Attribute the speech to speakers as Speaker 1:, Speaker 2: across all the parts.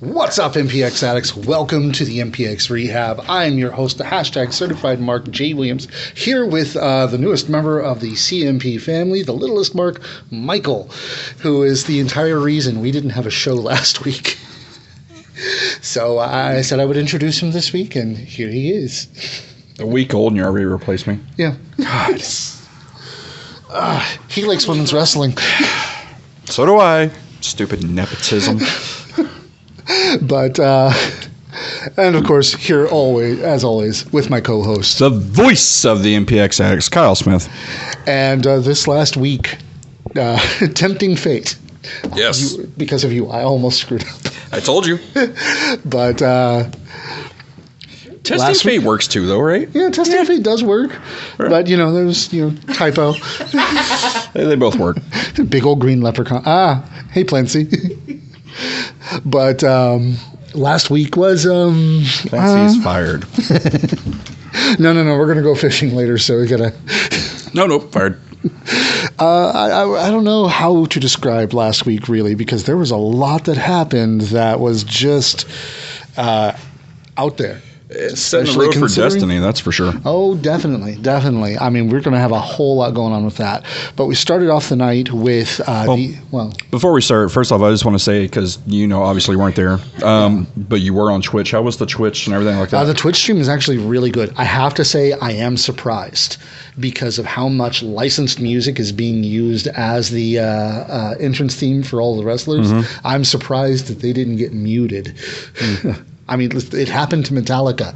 Speaker 1: What's up, MPX addicts? Welcome to the MPX Rehab. I'm your host, the hashtag certified Mark J. Williams, here with the newest member of the CMP family, the littlest Mark, Michael, who is the entire reason we didn't have a show last week. So I said I would introduce him this week, and here he is.
Speaker 2: A week old and you already replaced me?
Speaker 1: Yeah. God. He likes women's wrestling.
Speaker 2: So do I. Stupid nepotism.
Speaker 1: But, and of course, here always, as always, with my co-host,
Speaker 2: The voice of the MPX addicts, Kyle Smith.
Speaker 1: And this last week, tempting fate.
Speaker 2: Yes.
Speaker 1: Because of you, I almost screwed up.
Speaker 2: I told you.
Speaker 1: But
Speaker 2: Testing fate works too, though, right?
Speaker 1: Yeah, testing fate does work. Right. But, there's, typo.
Speaker 2: They both work.
Speaker 1: Big old green leprechaun. Hey, Plancy. But last week was...
Speaker 2: Plancy's fired.
Speaker 1: No. We're going to go fishing later, so we got to...
Speaker 2: No, fired.
Speaker 1: I don't know how to describe last week, really, because there was a lot that happened that was just out there.
Speaker 2: It's setting the road for destiny, that's for sure.
Speaker 1: Oh, definitely. I mean, we're going to have a whole lot going on with that. But we started off the night with
Speaker 2: Before we start, first off, I just want to say, because obviously you weren't there, but you were on Twitch. How was the Twitch and everything like that?
Speaker 1: The Twitch stream is actually really good. I have to say I am surprised because of how much licensed music is being used as the entrance theme for all the wrestlers. Mm-hmm. I'm surprised that they didn't get muted. I mean, it happened to Metallica.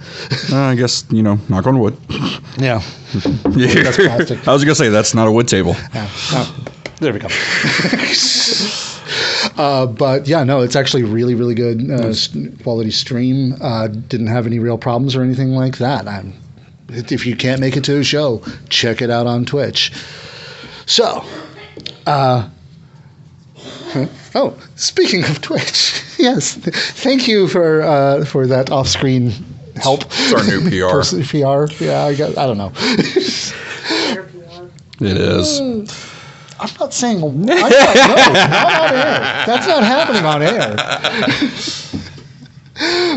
Speaker 2: I guess, knock on wood.
Speaker 1: Yeah.
Speaker 2: That's plastic. I was going to say, that's not a wood table.
Speaker 1: Yeah. There we go. But yeah, no, it's actually really, really good quality stream. Didn't have any real problems or anything like that. If you can't make it to a show, check it out on Twitch. So, speaking of Twitch, yes, thank you for that off-screen help.
Speaker 2: It's our new PR.
Speaker 1: PR, yeah, I don't know.
Speaker 2: It is.
Speaker 1: I'm not saying. No, not on air. That's not happening on air.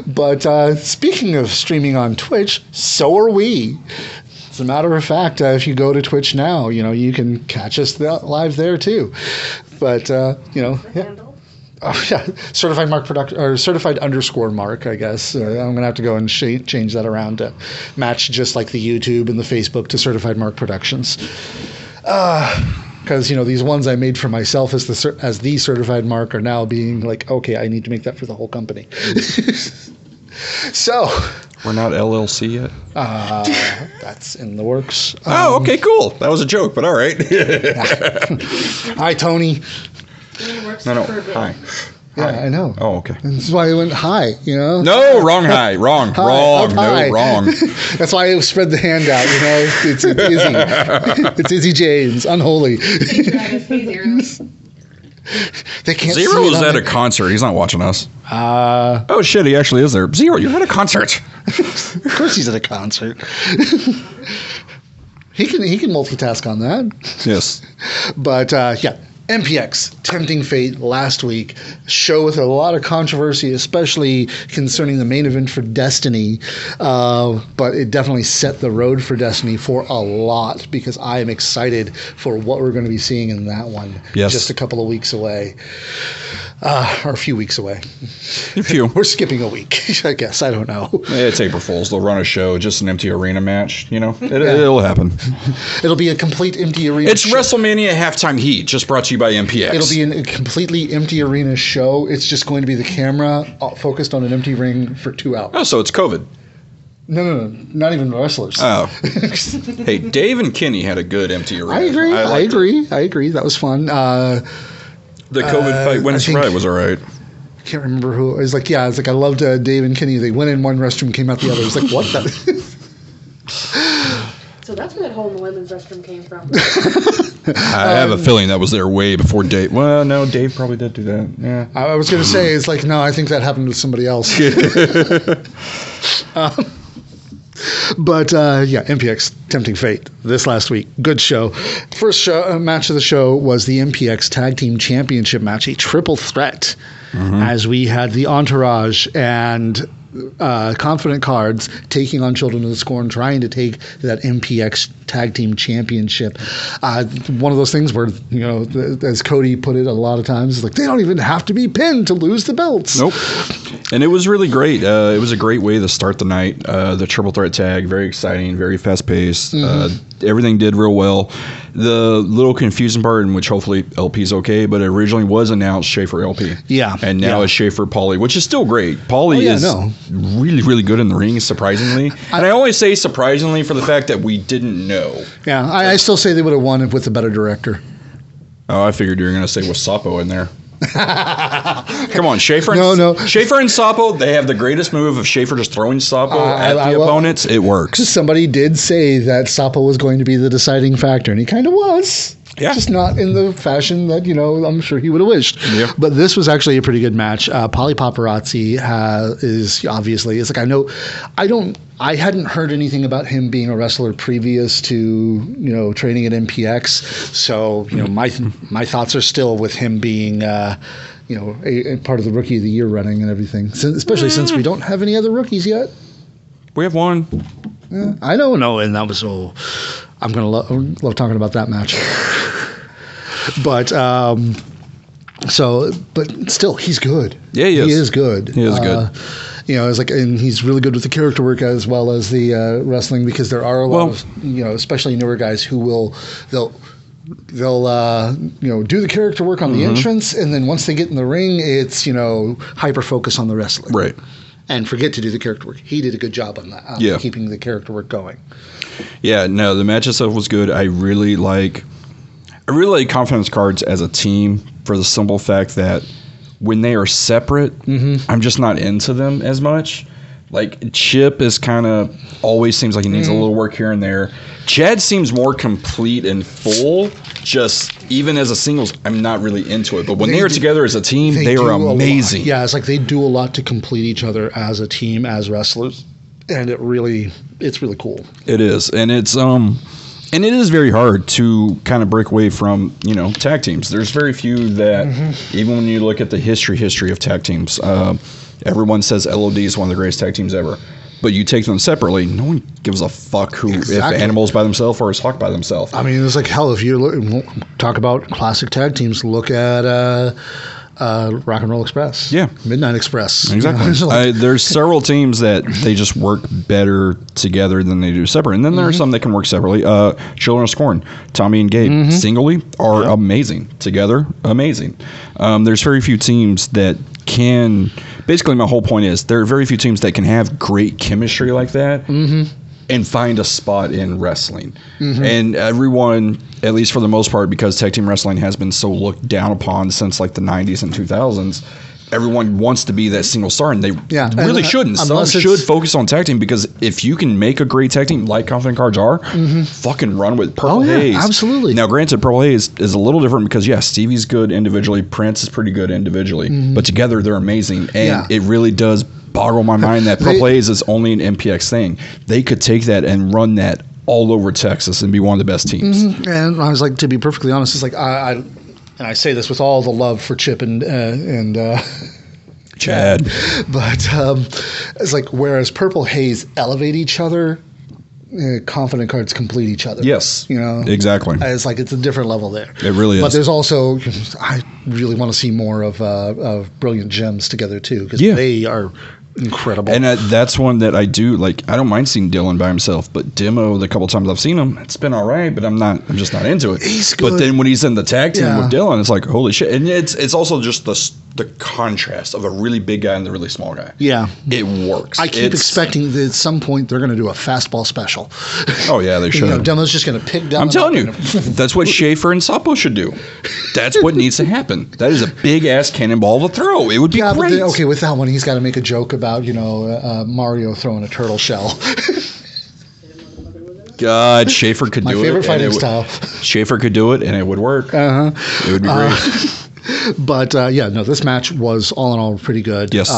Speaker 1: But speaking of streaming on Twitch, so are we. As a matter of fact, if you go to Twitch now, you can catch us live there too. But yeah. Oh yeah, certified Mark production or certified _Mark, I guess. I'm gonna have to go and change that around to match just like the YouTube and the Facebook to certified Mark Productions. Because these ones I made for myself as the certified Mark are now being like, okay, I need to make that for the whole company. So
Speaker 2: we're not LLC yet.
Speaker 1: That's in the works.
Speaker 2: Okay, cool. That was a joke, but all right.
Speaker 1: Hi, Tony.
Speaker 2: No. Hi.
Speaker 1: Yeah, I know.
Speaker 2: Oh, okay.
Speaker 1: This is why I went hi,
Speaker 2: No, wrong hi. Wrong.
Speaker 1: Hi,
Speaker 2: wrong.
Speaker 1: Hi.
Speaker 2: No, wrong.
Speaker 1: That's why I spread the hand out, It's Izzy. It's Izzy James. Unholy. They can't
Speaker 2: Zero is at a concert. He's not watching us. Oh, shit. He actually is there. Zero, you're at a concert.
Speaker 1: Of course he's at a concert. He can multitask on that.
Speaker 2: Yes.
Speaker 1: But, yeah. MPX, Tempting Fate, last week. Show with a lot of controversy, especially concerning the main event for Destiny. But it definitely set the road for Destiny for a lot because I am excited for what we're going to be seeing in that one.
Speaker 2: Yes.
Speaker 1: Just a couple of weeks away. Or a few weeks away.
Speaker 2: A few.
Speaker 1: We're skipping a week, I guess. I don't know.
Speaker 2: It's April Fool's. They'll run a show, just an empty arena match. It'll happen.
Speaker 1: It'll be a complete empty arena.
Speaker 2: It's WrestleMania Halftime Heat, just brought to you by MPX.
Speaker 1: It'll be a completely empty arena show. It's just going to be the camera focused on an empty ring for 2 hours.
Speaker 2: Oh, so it's COVID.
Speaker 1: No, not even wrestlers.
Speaker 2: Oh. Hey, Dave and Kenny had a good empty arena.
Speaker 1: I agree. That was fun.
Speaker 2: The COVID fight, Wednesday Friday was all right.
Speaker 1: I can't remember who. It was like, I loved Dave and Kenny. They went in one restroom, came out the other. It was like, what the?
Speaker 3: So that's where that hole in the women's restroom came from.
Speaker 2: I have a feeling that was there way before Dave. Well, no, Dave probably did do that. Yeah.
Speaker 1: I was going to say, it's like, no, I think that happened with somebody else. But yeah, MPX Tempting Fate this last week. Good show. First match of the show was the MPX Tag Team Championship match, a triple threat. as we had the Entourage and Confident Cards taking on Children of the Scorn, trying to take that MPX Tag Team Championship. One of those things where, as Cody put it a lot of times, like, they don't even have to be pinned to lose the belts.
Speaker 2: Nope. And it was really great. It was a great way to start the night. The triple threat tag, very exciting, very fast paced. Everything did real well. The little confusing part, in which hopefully LP's okay, but it originally was announced Schaefer LP.
Speaker 1: Yeah.
Speaker 2: And now it's Schaefer Paulie, which is still great. Paulie is really, really good in the ring, surprisingly. And I always say surprisingly for the fact that we didn't know.
Speaker 1: Yeah, I still say they would have won with a better director.
Speaker 2: Oh, I figured you were going to say with Sapo in there. Come on, Schaefer. Schaefer and Sapo, they have the greatest move of Schaefer just throwing Sapo at the opponents. It works.
Speaker 1: Somebody did say that Sapo was going to be the deciding factor, and he kind of was. Yeah. Just not in the fashion that, I'm sure he would have wished.
Speaker 2: Yeah.
Speaker 1: But this was actually a pretty good match. Polly Paparazzi is obviously, it's like, I hadn't heard anything about him being a wrestler previous to, training at MPX. So, my thoughts are still with him being, a part of the Rookie of the Year running and everything, especially since we don't have any other rookies yet.
Speaker 2: We have one.
Speaker 1: Yeah, I don't know, and that was I'm going to love talking about that match. But but still, he's good. Yeah, he is good.
Speaker 2: He is good.
Speaker 1: It's like, and he's really good with the character work as well as the wrestling, because there are a lot of, especially newer guys who they'll do the character work on the entrance, and then once they get in the ring, it's hyper focus on the wrestling,
Speaker 2: right?
Speaker 1: And forget to do the character work. He did a good job on that, keeping the character work going.
Speaker 2: Yeah, no, the match itself was good. I really like Confidence Cards as a team for the simple fact that when they are separate, I'm just not into them as much. Like, Chip is kind of always seems like he needs a little work here and there. Chad seems more complete and full. Just even as a singles, I'm not really into it. But when they are together as a team, they are amazing.
Speaker 1: Yeah, it's like they do a lot to complete each other as a team, as wrestlers, and it's really cool. It
Speaker 2: is, and and it is very hard to kind of break away from tag teams. There's very few that, even when you look at the history of tag teams, everyone says LOD is one of the greatest tag teams ever. But you take them separately, no one gives a fuck if Animal's by themselves or is Hawk by themselves.
Speaker 1: I mean, it's like, hell, if you talk about classic tag teams, look at Rock and Roll Express.
Speaker 2: Yeah.
Speaker 1: Midnight Express.
Speaker 2: Exactly. There's several teams that they just work better together than they do separate. And then there are some that can work separately. Children of Scorn, Tommy and Gabe, singly are amazing. Together, amazing. There's very few teams that can... Basically, my whole point is there are very few teams that can have great chemistry like that and find a spot in wrestling. And everyone, at least for the most part, because tag team wrestling has been so looked down upon since like the 90s and 2000s, everyone wants to be that single star, and they really shouldn't. Some should focus on tag team, because if you can make a great tag team like Confident Cards are, fucking run with Purple Haze.
Speaker 1: Absolutely.
Speaker 2: Now, granted, Purple Haze is a little different because, Stevie's good individually, Prince is pretty good individually, but together they're amazing, and it really does boggle my mind that Purple Haze is only an MPX thing. They could take that and run that all over Texas and be one of the best teams.
Speaker 1: And I was like, to be perfectly honest, it's like and I say this with all the love for Chip and
Speaker 2: Chad,
Speaker 1: but it's like, whereas Purple Haze elevate each other, Confident Cards complete each other.
Speaker 2: Yes, exactly.
Speaker 1: It's like, it's a different level there.
Speaker 2: It really is.
Speaker 1: But there's also, I really want to see more of Brilliant Gems together too, because they are incredible.
Speaker 2: And that's one that I do like. I don't mind seeing Dylan by himself, but Demo, the couple times I've seen him, it's been all right, but I'm just not into it.
Speaker 1: He's good.
Speaker 2: But then when he's in the tag team with Dylan, it's like, holy shit. And it's also just the contrast of a really big guy and the really small guy.
Speaker 1: Yeah.
Speaker 2: It works.
Speaker 1: I keep expecting that at some point they're going to do a fastball special.
Speaker 2: Oh, yeah, they should.
Speaker 1: Demo's just going to pick down.
Speaker 2: I'm telling you, that's what Schaefer and Sapo should do. That's what needs to happen. That is a big-ass cannonball to throw. It would be great.
Speaker 1: But then, with that one, he's got to make a joke about, Mario throwing a turtle shell.
Speaker 2: God, Schaefer could do it.
Speaker 1: My favorite fighting style.
Speaker 2: Schaefer could do it, and it would work. It would be great.
Speaker 1: But yeah, no, this match was all in all pretty good.
Speaker 2: Yes.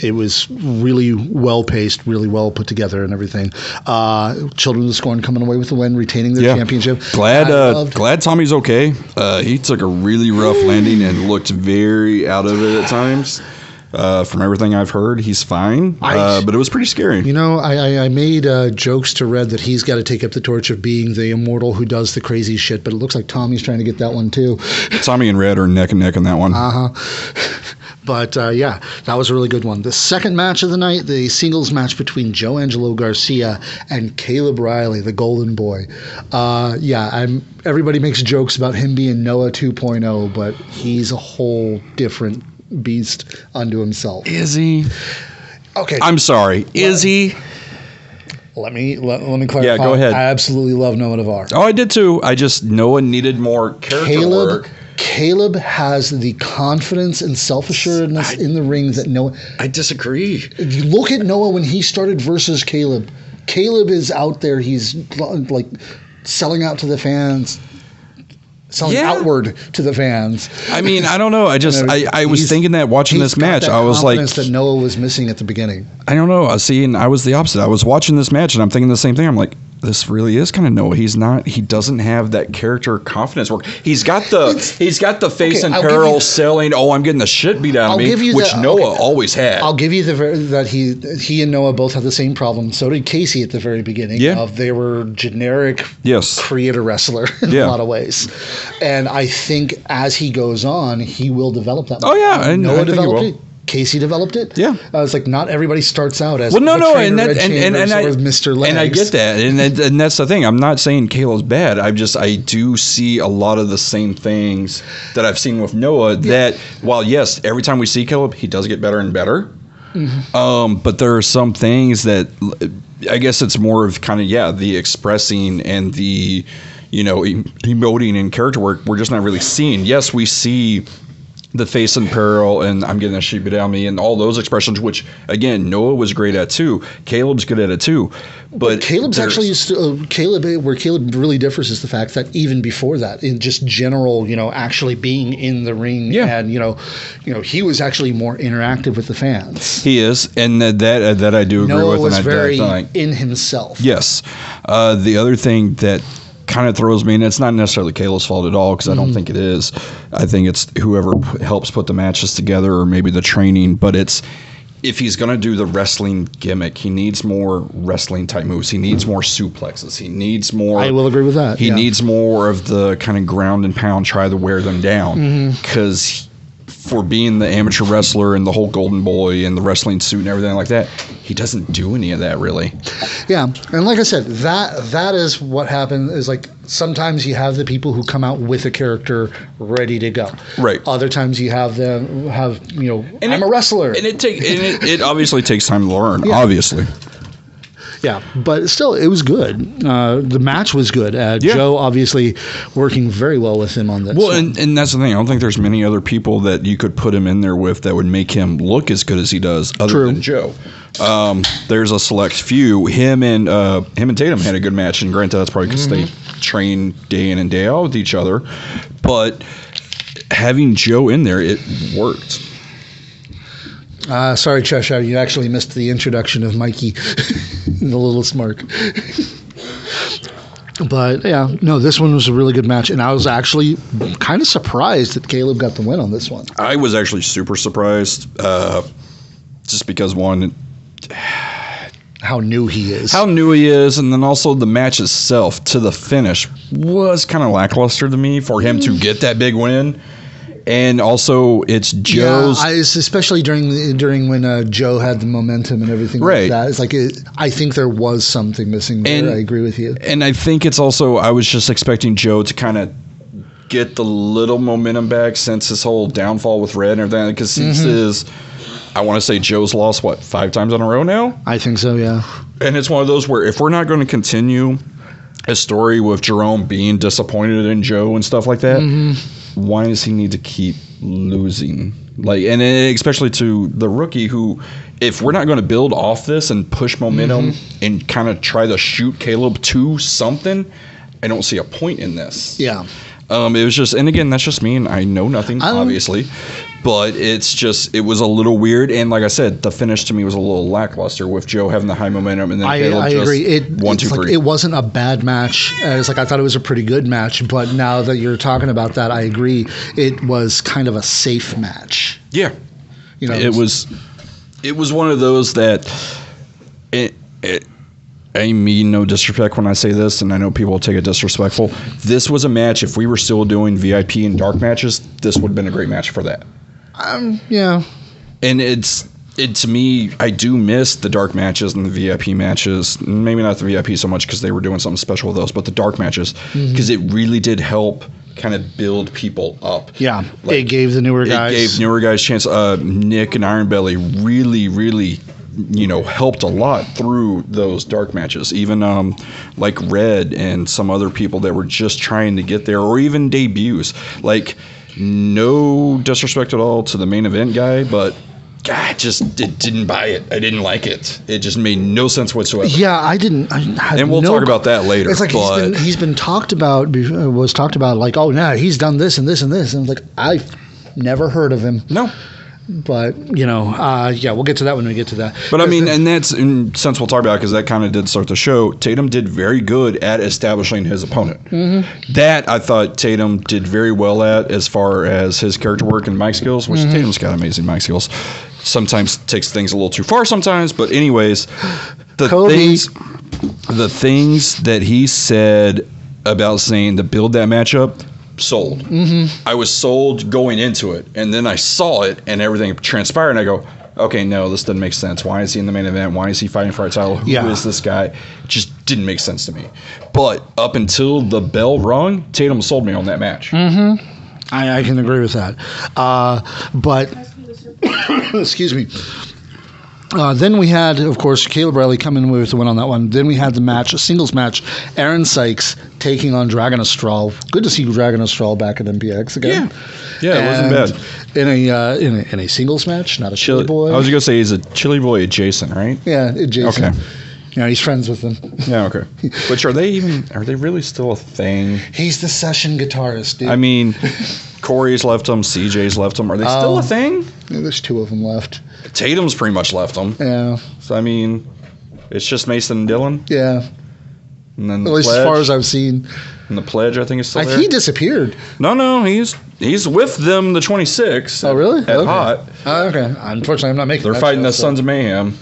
Speaker 1: It was really well paced, really well put together, and everything. Children of the Scorn coming away with the win, retaining their championship.
Speaker 2: Glad Tommy's okay. He took a really rough landing and looked very out of it at times. From everything I've heard, he's fine, but it was pretty scary.
Speaker 1: You know, I made jokes to Red that he's got to take up the torch of being the immortal who does the crazy shit, but it looks like Tommy's trying to get that one too.
Speaker 2: Tommy and Red are neck and neck in that one.
Speaker 1: But yeah, that was a really good one. The second match of the night, the singles match between Joe Angelo Garcia and Caleb Riley, the Golden Boy. Everybody makes jokes about him being Noah 2.0, but he's a whole different beast unto himself.
Speaker 2: Is he?
Speaker 1: Okay.
Speaker 2: I'm sorry. Is he?
Speaker 1: Let me clarify.
Speaker 2: Yeah, go ahead.
Speaker 1: I absolutely love Noah Navarre.
Speaker 2: Oh, I did too. Noah needed more character work.
Speaker 1: Caleb has the confidence and self-assuredness in the ring that Noah...
Speaker 2: I disagree.
Speaker 1: You look at Noah when he started versus Caleb. Caleb is out there. He's like selling out to the fans. Selling outward to the fans.
Speaker 2: I mean, I don't know. I was thinking that watching this match, I was like,
Speaker 1: that Noah was missing at the beginning.
Speaker 2: I don't know. And I was the opposite. I was watching this match and I'm thinking the same thing. I'm like, this really is kind of Noah. He doesn't have that character confidence work. He's got the face and peril selling, I'm getting the shit beat out of me, which Noah always had.
Speaker 1: I'll give you that he and Noah both had the same problem. So did Casey at the very beginning.
Speaker 2: Yeah.
Speaker 1: They were generic creator wrestler in a lot of ways. And I think as he goes on, he will develop that.
Speaker 2: Oh yeah, and
Speaker 1: Noah developed it. Casey developed it.
Speaker 2: Yeah,
Speaker 1: it's like not everybody starts out as
Speaker 2: and Mr.
Speaker 1: Legs.
Speaker 2: And I get that, and that's the thing. I'm not saying Caleb's bad. I do see a lot of the same things that I've seen with Noah. That while yes, every time we see Caleb, he does get better and better. Mm-hmm. But there are some things that I guess it's more of kind of the expressing and the emoting and character work we're just not really seeing. Yes, we see the face in peril and I'm getting a shit beat out of me and all those expressions, which again Noah was great at too. Caleb's good at it too. But
Speaker 1: Caleb's actually where Caleb really differs is the fact that even before that, in just general, actually being in the ring and he was actually more interactive with the fans.
Speaker 2: He is, and that I do agree
Speaker 1: Noah
Speaker 2: with.
Speaker 1: was
Speaker 2: and
Speaker 1: very in himself.
Speaker 2: Yes. The other thing that kind of throws me, and it's not necessarily Caleb's fault at all because I don't think it is. I think it's whoever helps put the matches together or maybe the training, but it's if he's going to do the wrestling gimmick, he needs more wrestling type moves. He needs more suplexes. He needs more.
Speaker 1: I will agree with that.
Speaker 2: He needs more of the kind of ground and pound, try to wear them down because for being the amateur wrestler and the whole golden boy and the wrestling suit and everything like that, he doesn't do any of that really.
Speaker 1: Yeah, and like I said, that is what happened. Is like sometimes you have the people who come out with a character ready to go. Right. Other times you have them I'm a wrestler,
Speaker 2: and it obviously takes time to learn. Yeah. Obviously.
Speaker 1: Yeah, but still, it was good. The match was good. Joe obviously working very well with him on this.
Speaker 2: Well, and that's the thing. I don't think there's many other people that you could put him in there with that would make him look as good as he does, other than Joe. There's a select few. Him and Tatum had a good match, and granted, that's probably because they train day in and day out with each other. But having Joe in there, it worked.
Speaker 1: Sorry, Cheshire, you actually missed the introduction of Mikey, the little smirk. But yeah, no, this one was a really good match, and I was actually kind of surprised that Caleb got the win on this one.
Speaker 2: I was actually super surprised, just because
Speaker 1: how new he is.
Speaker 2: And then also the match itself to the finish was kind of lackluster to me for him to get that big win. And also, it's Joe's.
Speaker 1: Yeah, especially during when Joe had the momentum and everything like that. It's like I think there was something missing there. I agree with you.
Speaker 2: And I think it's also I was just expecting Joe to kind of get the little momentum back since his whole downfall with Red and everything. Because since I want to say Joe's lost 5 times in a row now.
Speaker 1: I think so. Yeah.
Speaker 2: And it's one of those where if we're not going to continue a story with Jerome being disappointed in Joe and stuff like that. Why does he need to keep losing? And especially to the rookie who, if we're not going to build off this and push momentum and kind of try to shoot Caleb to something, I don't see a point in this.
Speaker 1: Yeah.
Speaker 2: It was just, and again, that's just me, and I know nothing, obviously. But it was a little weird, and like I said, the finish to me was a little lackluster with Joe having the high momentum, and then Caleb
Speaker 1: I
Speaker 2: just
Speaker 1: agree.
Speaker 2: 1, 2, 3.
Speaker 1: It wasn't a bad match. It's like I thought it was a pretty good match, but now that you're talking about that, I agree. It was kind of a safe match.
Speaker 2: Yeah,
Speaker 1: You know,
Speaker 2: it was one of those that I mean no disrespect when I say this, and I know people will take it disrespectful. This was a match. If we were still doing VIP and dark matches, this would have been a great match for that.
Speaker 1: Yeah.
Speaker 2: And to me, I do miss the dark matches and the VIP matches. Maybe not the VIP so much because they were doing something special with those, but the dark matches, because it really did help kind of build people up.
Speaker 1: Yeah, like, it gave the newer guys.
Speaker 2: It gave newer guys a chance. Nick and Iron Belly really, helped a lot through those dark matches. Even like Red and some other people that were just trying to get there, or even debuts. Like, no disrespect at all to the main event guy, but God, didn't buy it. I didn't like it. It just made no sense whatsoever.
Speaker 1: Yeah, I didn't.
Speaker 2: And we'll talk about that later.
Speaker 1: It's like he's been talked about. Was talked about like, oh, no, he's done this and this and this, and I'm like, I've never heard of him.
Speaker 2: No.
Speaker 1: But yeah, we'll get to that when we get to that.
Speaker 2: But I mean, and that's since we'll talk about it, because that kind of did start the show. Tatum did very good at establishing his opponent. Mm-hmm. That I thought Tatum did very well at, as far as his character work and mic skills, which Tatum's got amazing mic skills. Sometimes takes things a little too far. Sometimes, but anyways, the things that he said about saying to build that matchup. Sold. Mm-hmm. I was sold going into it, and then I saw it, and everything transpired, and I go, okay, no, this doesn't make sense. Why is he in the main event? Why is he fighting for a title? Who is this guy? It just didn't make sense to me. But up until the bell rung, Tatum sold me on that match.
Speaker 1: Mm-hmm. I can agree with that. But, excuse me. Then we had, of course, Caleb Riley coming with the win on that one. Then we had the match, a singles match, Aaron Sykes taking on Dragon Astral. Good to see Dragon Astral back at MPX again.
Speaker 2: Yeah, it wasn't
Speaker 1: bad. In a singles match, not a Chili Boy.
Speaker 2: I was going to say he's a Chili Boy adjacent, right?
Speaker 1: Yeah, adjacent.
Speaker 2: Okay.
Speaker 1: Yeah, he's friends with them.
Speaker 2: Yeah, okay. Which are they really still a thing?
Speaker 1: He's the session guitarist, dude.
Speaker 2: I mean, Corey's left him, CJ's left him. Are they still a thing?
Speaker 1: Yeah, there's two of them left.
Speaker 2: Tatum's pretty much left them.
Speaker 1: Yeah.
Speaker 2: So, I mean, it's just Mason and Dylan.
Speaker 1: Yeah.
Speaker 2: And then
Speaker 1: at least as far as I've seen.
Speaker 2: And the Pledge, I think, is still there.
Speaker 1: He disappeared.
Speaker 2: No, he's with them the 26th.
Speaker 1: Oh, really?
Speaker 2: At Hot.
Speaker 1: Oh, okay. Unfortunately, I'm not making
Speaker 2: They're fighting the Sons of Mayhem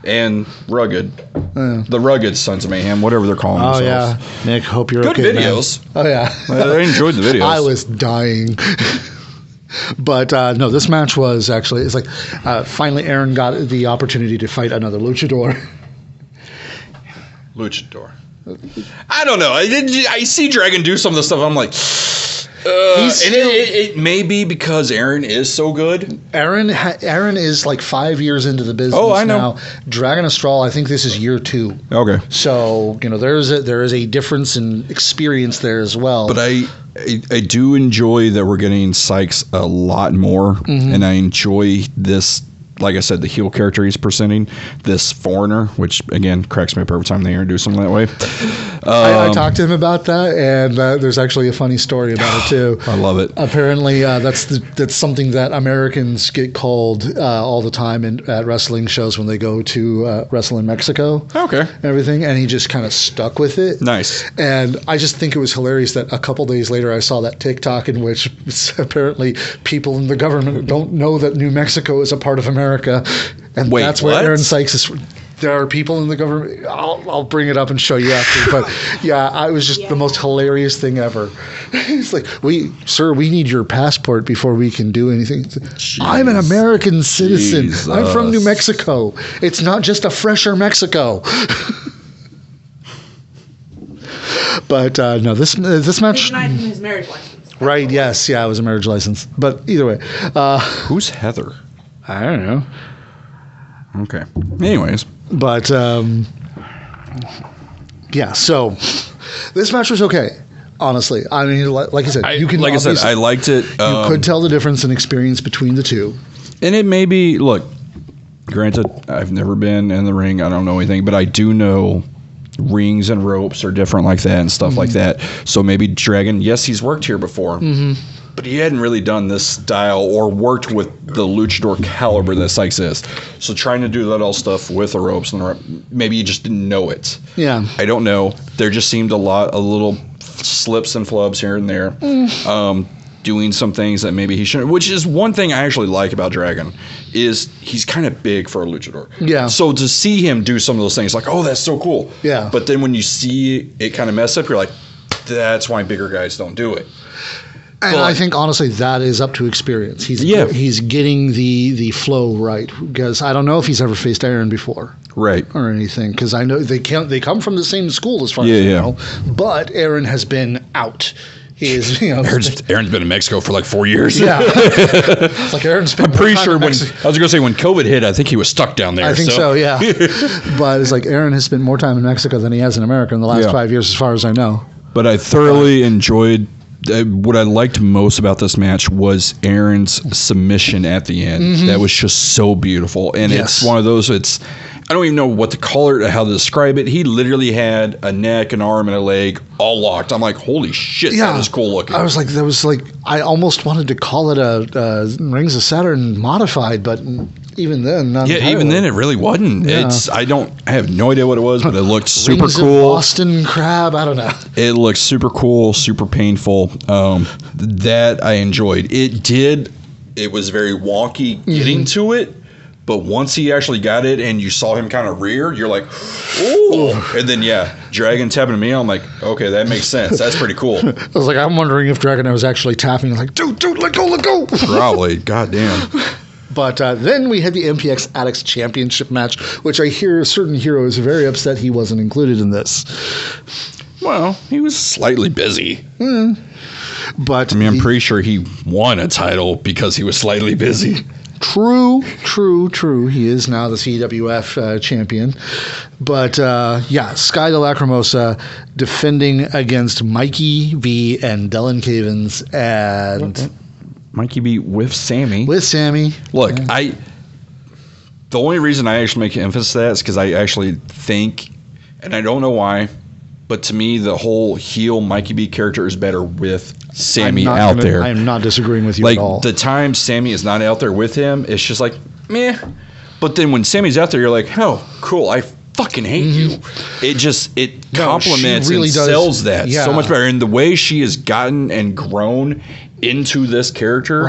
Speaker 2: and Rugged. The Rugged Sons of Mayhem, whatever they're calling themselves.
Speaker 1: Oh, yeah. Nick, hope you're
Speaker 2: okay,
Speaker 1: Good
Speaker 2: videos.
Speaker 1: Man. Oh, yeah.
Speaker 2: I enjoyed the videos.
Speaker 1: I was dying. But no, this match was actually, it's like finally Aaron got the opportunity to fight another luchador. I don't know. I see Dragon do some of the stuff. I'm like, it may be because Aaron is so good. Aaron is like 5 years into the business.
Speaker 2: Oh, I know.
Speaker 1: Now. Dragon Astral, I think this is year 2.
Speaker 2: Okay.
Speaker 1: So there is a difference in experience there as well.
Speaker 2: But I do enjoy that we're getting Sykes a lot more, and I enjoy this. Like I said, the heel character he's presenting, this foreigner, which again cracks me up every time they introduce him that way.
Speaker 1: I talked to him about that, and there's actually a funny story about it too.
Speaker 2: I love it.
Speaker 1: Apparently, that's something that Americans get called all the time at wrestling shows when they go to wrestle in Mexico.
Speaker 2: Okay.
Speaker 1: And everything, and he just kind of stuck with it.
Speaker 2: Nice.
Speaker 1: And I just think it was hilarious that a couple days later I saw that TikTok in which apparently people in the government don't know that New Mexico is a part of America. And
Speaker 2: wait,
Speaker 1: that's where Aaron Sykes is. There are people in the government. I'll bring it up and show you after. But yeah, it was just the most hilarious thing ever. It's like, sir, we need your passport before we can do anything. Jeez. I'm an American citizen. Jesus. I'm from New Mexico. It's not just a fresher Mexico. But no, this match.
Speaker 3: His marriage license.
Speaker 1: Right. Yes. Yeah. It was a marriage license. But either way.
Speaker 2: Who's Heather?
Speaker 1: I don't know.
Speaker 2: Okay. Anyways.
Speaker 1: But, yeah, so this match was okay, honestly. I mean, like I said,
Speaker 2: I liked it.
Speaker 1: You could tell the difference in experience between the two.
Speaker 2: And it may be, look, granted, I've never been in the ring. I don't know anything, but I do know rings and ropes are different like that and stuff like that. So maybe Dragon, yes, he's worked here before, but he hadn't really done this style or worked with the luchador caliber that Sykes is. So trying to do that all stuff with the ropes and maybe you just didn't know it.
Speaker 1: Yeah.
Speaker 2: I don't know. There just seemed a little slips and flubs here and there. Doing some things that maybe he shouldn't, which is one thing I actually like about Dragon, is he's kind of big for a luchador.
Speaker 1: Yeah.
Speaker 2: So to see him do some of those things, like, oh, that's so cool.
Speaker 1: Yeah.
Speaker 2: But then when you see it kind of mess up, you're like, that's why bigger guys don't do it.
Speaker 1: And I think honestly that is up to experience. He's getting the flow right, because I don't know if he's ever faced Aaron before.
Speaker 2: Right.
Speaker 1: Or anything, because I know they come from the same school as far as I know. But Aaron has been out. He is,
Speaker 2: Aaron's been in Mexico for like 4 years.
Speaker 1: Yeah. It's like Aaron's been.
Speaker 2: I'm pretty sure when COVID hit, I think he was stuck down there.
Speaker 1: I think so, yeah. But it's like Aaron has spent more time in Mexico than he has in America in the last 5 years, as far as I know.
Speaker 2: But I thoroughly enjoyed. What I liked most about this match was Aaron's submission at the end. That was just so beautiful, and it's one of those. I don't even know what to call it or how to describe it. He literally had a neck, an arm, and a leg all locked. I'm like, holy shit, that is cool looking.
Speaker 1: I was like, I almost wanted to call it a Rings of Saturn modified, but even then, not entirely.
Speaker 2: Even then, it really wasn't.
Speaker 1: Yeah.
Speaker 2: I have no idea what it was, but it looked super
Speaker 1: Rings
Speaker 2: cool.
Speaker 1: Of Boston Crab, I don't know.
Speaker 2: It looked super cool, super painful. That I enjoyed. It was very wonky getting to it. But once he actually got it and you saw him kind of rear, you're like, ooh. And then, Dragon tapping to me, I'm like, okay, that makes sense. That's pretty cool.
Speaker 1: I was like, I'm wondering if Dragon was actually tapping, like, dude, let go.
Speaker 2: Probably. Goddamn.
Speaker 1: But then we had the MPX Addicts Championship match, which I hear a certain hero is very upset he wasn't included in this.
Speaker 2: Well, he was slightly busy.
Speaker 1: But
Speaker 2: I'm pretty sure he won a title because he was slightly busy.
Speaker 1: True. He is now the CWF champion. But, Sky de Lacrimosa defending against Mikey V and Dylan Cavens. And
Speaker 2: Mikey V with Sammy.
Speaker 1: Look,
Speaker 2: the only reason I actually make emphasis on that is because I actually think, and I don't know why, but to me, the whole heel Mikey B character is better with Sammy out there.
Speaker 1: I am not disagreeing with you at all.
Speaker 2: The time Sammy is not out there with him, it's just like, meh. But then when Sammy's out there, you're like, oh, cool, I fucking hate you. It complements
Speaker 1: really
Speaker 2: and
Speaker 1: does,
Speaker 2: sells that so much better. And the way she has gotten and grown into this character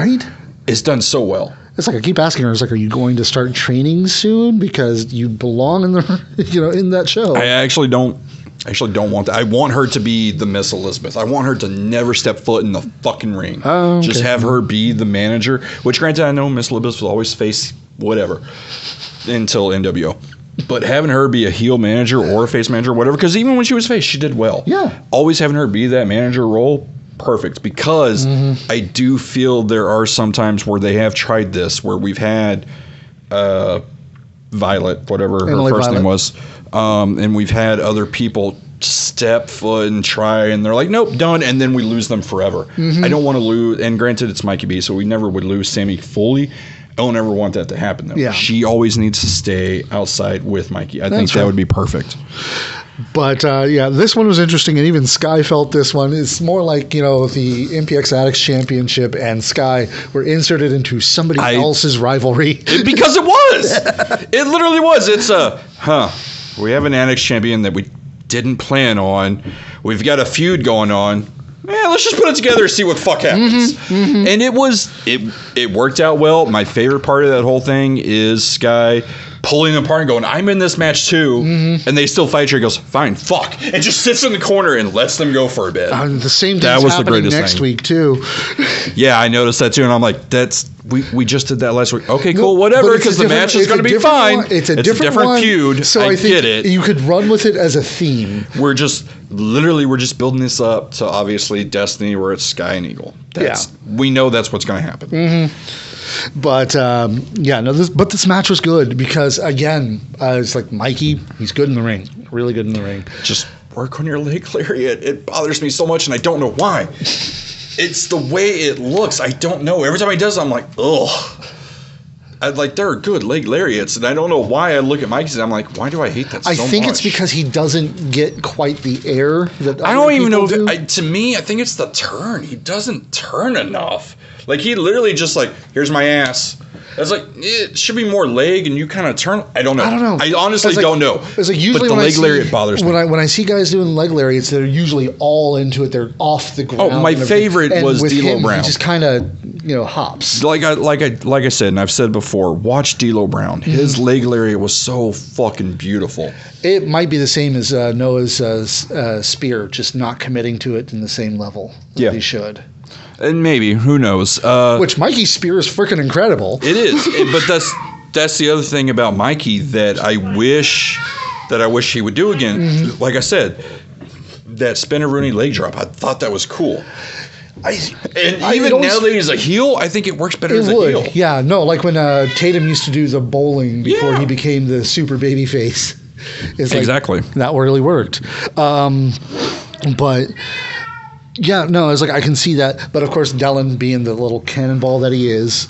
Speaker 2: is done so well.
Speaker 1: It's like I keep asking her, it's like, are you going to start training soon? Because you belong in the in that show.
Speaker 2: I actually don't want that. I want her to be the Miss Elizabeth. I want her to never step foot in the fucking ring.
Speaker 1: Oh, okay.
Speaker 2: Just have her be the manager, which granted I know Miss Elizabeth will always face whatever until NWO. But having her be a heel manager or a face manager, whatever, because even when she was face, she did well.
Speaker 1: Yeah.
Speaker 2: Always having her be that manager role, perfect. Because I do feel there are some times where they have tried this, where we've had Violet, whatever
Speaker 1: Emily
Speaker 2: her first
Speaker 1: Violet.
Speaker 2: name was, and we've had other people step foot and try, and they're like, nope, done, and then we lose them forever. I don't want to lose, and granted, it's Mikey B, so we never would lose Sammy fully. I don't ever want that to happen, though.
Speaker 1: Yeah.
Speaker 2: She always needs to stay outside with Mikey. I think that would be perfect.
Speaker 1: But, this one was interesting, and even Sky felt this one. It's more like, the MPX Addicts Championship and Sky were inserted into somebody else's rivalry.
Speaker 2: Because it was! It literally was. It's we have an Addicts champion that we didn't plan on. We've got a feud going on. Let's just put it together and see what the fuck happens. And it worked out well. My favorite part of that whole thing is Sky pulling them apart and going, I'm in this match too. And they still fight her. He goes, fine, fuck. And just sits in the corner and lets them go for a bit.
Speaker 1: The same thing's happening next week too.
Speaker 2: Yeah, I noticed that too. And I'm like, we just did that last week. Okay, cool, whatever, because the match is going to be fine.
Speaker 1: It's a different feud. So I think
Speaker 2: get it.
Speaker 1: You could run with it as a theme.
Speaker 2: We're just building this up to obviously Destiny, where it's Sky and Eagle. We know that's what's going to happen.
Speaker 1: But this match was good because again, it's like Mikey, he's good in the ring, really good in the ring.
Speaker 2: Just work on your leg lariat. It bothers me so much, and I don't know why. It's the way it looks. I don't know. Every time he does it, I'm like, ugh. there are good leg lariats, and I don't know why I look at Mikey's and I'm like, why do I hate that so much?
Speaker 1: I think it's because he doesn't get quite the air that
Speaker 2: I don't even know.
Speaker 1: do.
Speaker 2: To me, I think it's the turn. He doesn't turn enough. Like, he literally just like, here's my ass. It's like, it should be more leg, and you kind of turn. I don't know. I honestly don't know.
Speaker 1: It's like usually
Speaker 2: but the leg lariat bothers me.
Speaker 1: When I see guys doing leg lariats, they're usually all into it. They're off the ground.
Speaker 2: Oh, my favorite was D'Lo Brown.
Speaker 1: He just kind of hops.
Speaker 2: Like I said, and I've said before, watch D'Lo Brown. His leg lariat was so fucking beautiful.
Speaker 1: It might be the same as Noah's spear, just not committing to it in the same level that he should.
Speaker 2: And maybe, who knows?
Speaker 1: Which Mikey's spear is freaking incredible.
Speaker 2: It is, but that's the other thing about Mikey that I wish he would do again. Like I said, that Spinner-Rooney leg drop, I thought that was cool. Even now that he's a heel, I think it works better as a heel.
Speaker 1: Yeah, no, like when Tatum used to do the bowling before he became the super baby face.
Speaker 2: Exactly.
Speaker 1: That really worked. But... yeah, no, it's like I can see that, but of course, Dellin being the little cannonball that he is,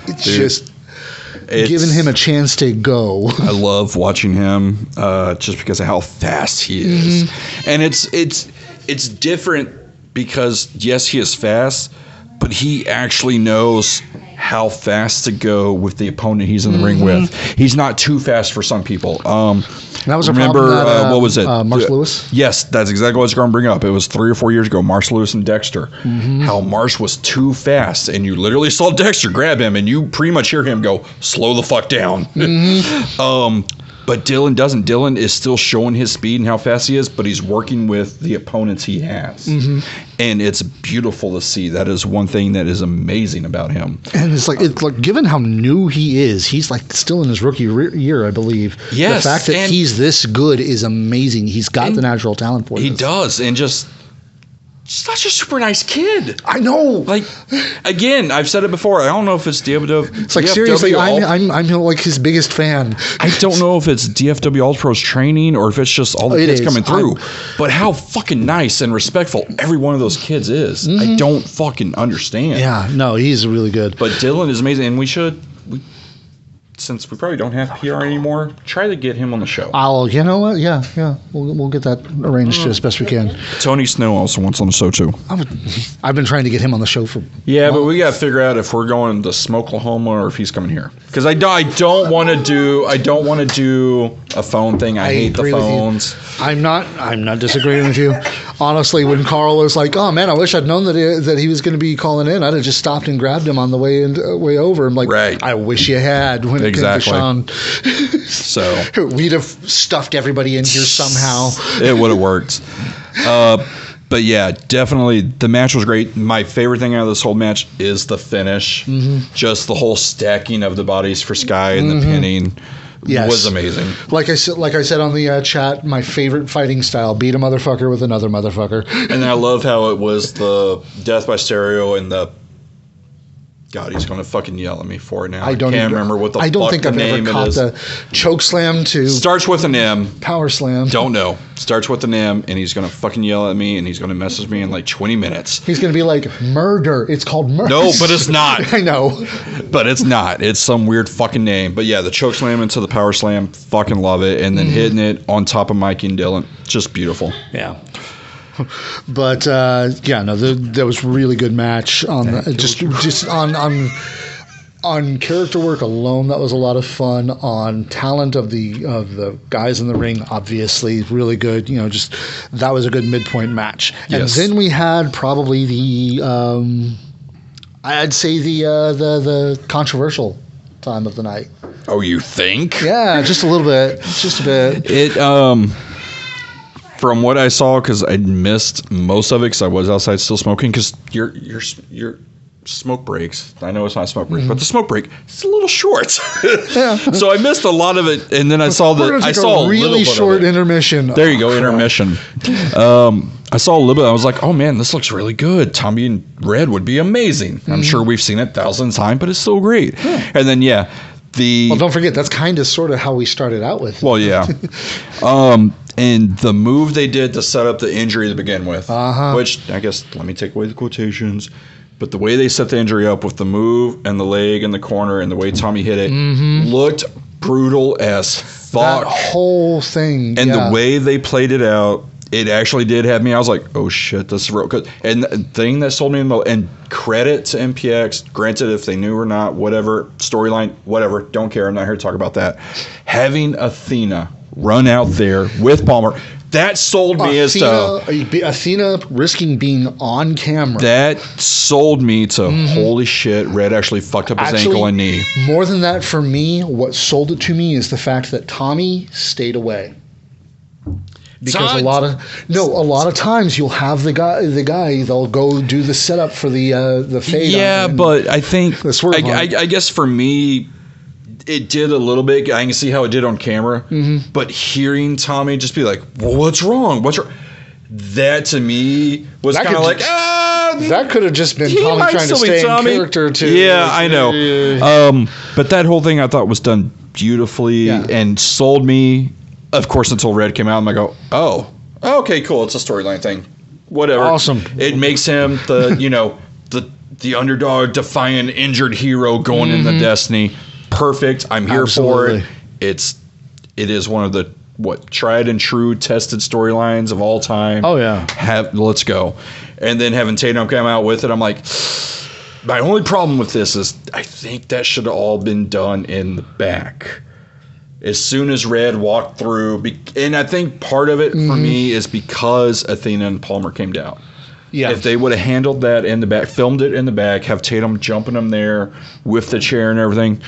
Speaker 1: it's giving him a chance to go.
Speaker 2: I love watching him just because of how fast he is, and it's different because yes, he is fast, but he actually knows how fast to go with the opponent he's in the ring with. He's not too fast for some people.
Speaker 1: That was a problem that,
Speaker 2: what was it?
Speaker 1: Marsh Lewis?
Speaker 2: Yes, that's exactly what I was going to bring up. It was 3 or 4 years ago, Marsh Lewis and Dexter. How Marsh was too fast, and you literally saw Dexter grab him, and you pretty much hear him go, slow the fuck down. But Dylan doesn't. Dylan is still showing his speed and how fast he is, but he's working with the opponents he has. And it's beautiful to see. That is one thing that is amazing about him.
Speaker 1: And it's like given how new he is, he's like still in his rookie year, I believe.
Speaker 2: Yes.
Speaker 1: The fact that he's this good is amazing. He's got the natural talent for it.
Speaker 2: He does. And just such a super nice kid.
Speaker 1: I know.
Speaker 2: Like, again, I've said it before. I don't know if it's DFW.
Speaker 1: It's like seriously, I'm like his biggest fan.
Speaker 2: I don't know if it's DFW All Pros training or if it's just all the kids coming through. But how fucking nice and respectful every one of those kids is. I don't fucking understand.
Speaker 1: Yeah, no, he's really good.
Speaker 2: But Dylan is amazing, and we since we probably don't have PR anymore, try to get him on the show.
Speaker 1: You know what? Yeah. We'll get that arranged as best we can.
Speaker 2: Tony Snow also wants on the show too.
Speaker 1: I've been trying to get him on the show for.
Speaker 2: Yeah, but we got to figure out if we're going to Smokelahoma or if he's coming here. Because I don't want to do a phone thing. I hate the phones.
Speaker 1: I'm not disagreeing with you. Honestly, when Carl was like, "Oh man, I wish I'd known that he was going to be calling in," I'd have just stopped and grabbed him on the way over. I'm like,
Speaker 2: right.
Speaker 1: I wish you had. When
Speaker 2: exactly.
Speaker 1: It came to Sean.
Speaker 2: So
Speaker 1: we'd have stuffed everybody in here somehow.
Speaker 2: It would have worked. But yeah, definitely the match was great. My favorite thing out of this whole match is the finish. Just the whole stacking of the bodies for Sky and the pinning. Yes. Was amazing.
Speaker 1: Like I said on the chat, my favorite fighting style: beat a motherfucker with another motherfucker.
Speaker 2: And I love how it was the death by stereo and the. God, he's going to fucking yell at me for it now. I can't remember what the.
Speaker 1: I don't think I've
Speaker 2: name
Speaker 1: ever caught the choke slam to.
Speaker 2: Starts with an M.
Speaker 1: Power slam.
Speaker 2: Don't know. Starts with an M, and he's going to fucking yell at me, and he's going to message me in like 20 minutes.
Speaker 1: He's going to be like, murder. It's called murder.
Speaker 2: No, but it's not.
Speaker 1: I know.
Speaker 2: But it's not. It's some weird fucking name. But yeah, the choke slam into the power slam, fucking love it, and then hitting it on top of Mikey and Dylan, just beautiful.
Speaker 1: Yeah. But that was a really good match on just on character work alone. That was a lot of fun. On talent of the guys in the ring, obviously really good. Just that was a good midpoint match. Yes. And then we had probably I'd say the controversial time of the night.
Speaker 2: Oh, you think?
Speaker 1: Yeah, just a little bit. Just a bit.
Speaker 2: It from what I saw, because I missed most of it because I was outside still smoking, because your smoke breaks. I know it's not a smoke break, but the smoke break is a little short. Yeah. So I missed a lot of it, and then I saw a
Speaker 1: really short intermission.
Speaker 2: There you go, intermission. I saw a little bit. I was like, oh man, this looks really good. Tommy and Red would be amazing. I'm sure we've seen it thousands of times, but it's still great. Yeah. And then well,
Speaker 1: don't forget, that's kind of sort of how we started out with.
Speaker 2: Well, yeah. And the move they did to set up the injury to begin with, which I guess, let me take away the quotations, But the way they set the injury up with the move and the leg in the corner and the way Tommy hit it looked brutal as fuck.
Speaker 1: That whole thing.
Speaker 2: And the way they played it out, it actually did have me. I was like, oh shit, this is real. And the thing that sold me the most, and credit to MPX, granted, if they knew or not, whatever, storyline, whatever, don't care. I'm not here to talk about that. Having Athena run out there with Palmer, that sold me as to
Speaker 1: Athena risking being on camera.
Speaker 2: That sold me to holy shit, Red actually fucked up his ankle and knee.
Speaker 1: More than that, for me, what sold it to me is the fact that Tommy stayed away. Because a lot of times you'll have the guy they'll go do the setup for the fade.
Speaker 2: Yeah, but I think I guess for me, it did a little bit. I can see how it did on camera, but hearing Tommy just be like, well, "What's wrong? What's wrong?" That to me was kind of like,
Speaker 1: that could have just been Tommy trying to stay in character too.
Speaker 2: Yeah, I know. But that whole thing I thought was done beautifully and sold me. Of course, until Red came out, I'm like, oh, okay, cool. It's a storyline thing. Whatever.
Speaker 1: Awesome.
Speaker 2: It makes him the underdog, defiant, injured hero going into Destiny. Perfect. I'm here for it. It is one of the tried and true tested storylines of all time.
Speaker 1: Oh yeah.
Speaker 2: Let's go. And then having Tatum come out with it, I'm like, my only problem with this is I think that should have all been done in the back. As soon as Red walked through, and I think part of it for me is because Athena and Palmer came down. Yeah. If they would have handled that in the back, filmed it in the back, have Tatum jumping them there with the chair and everything.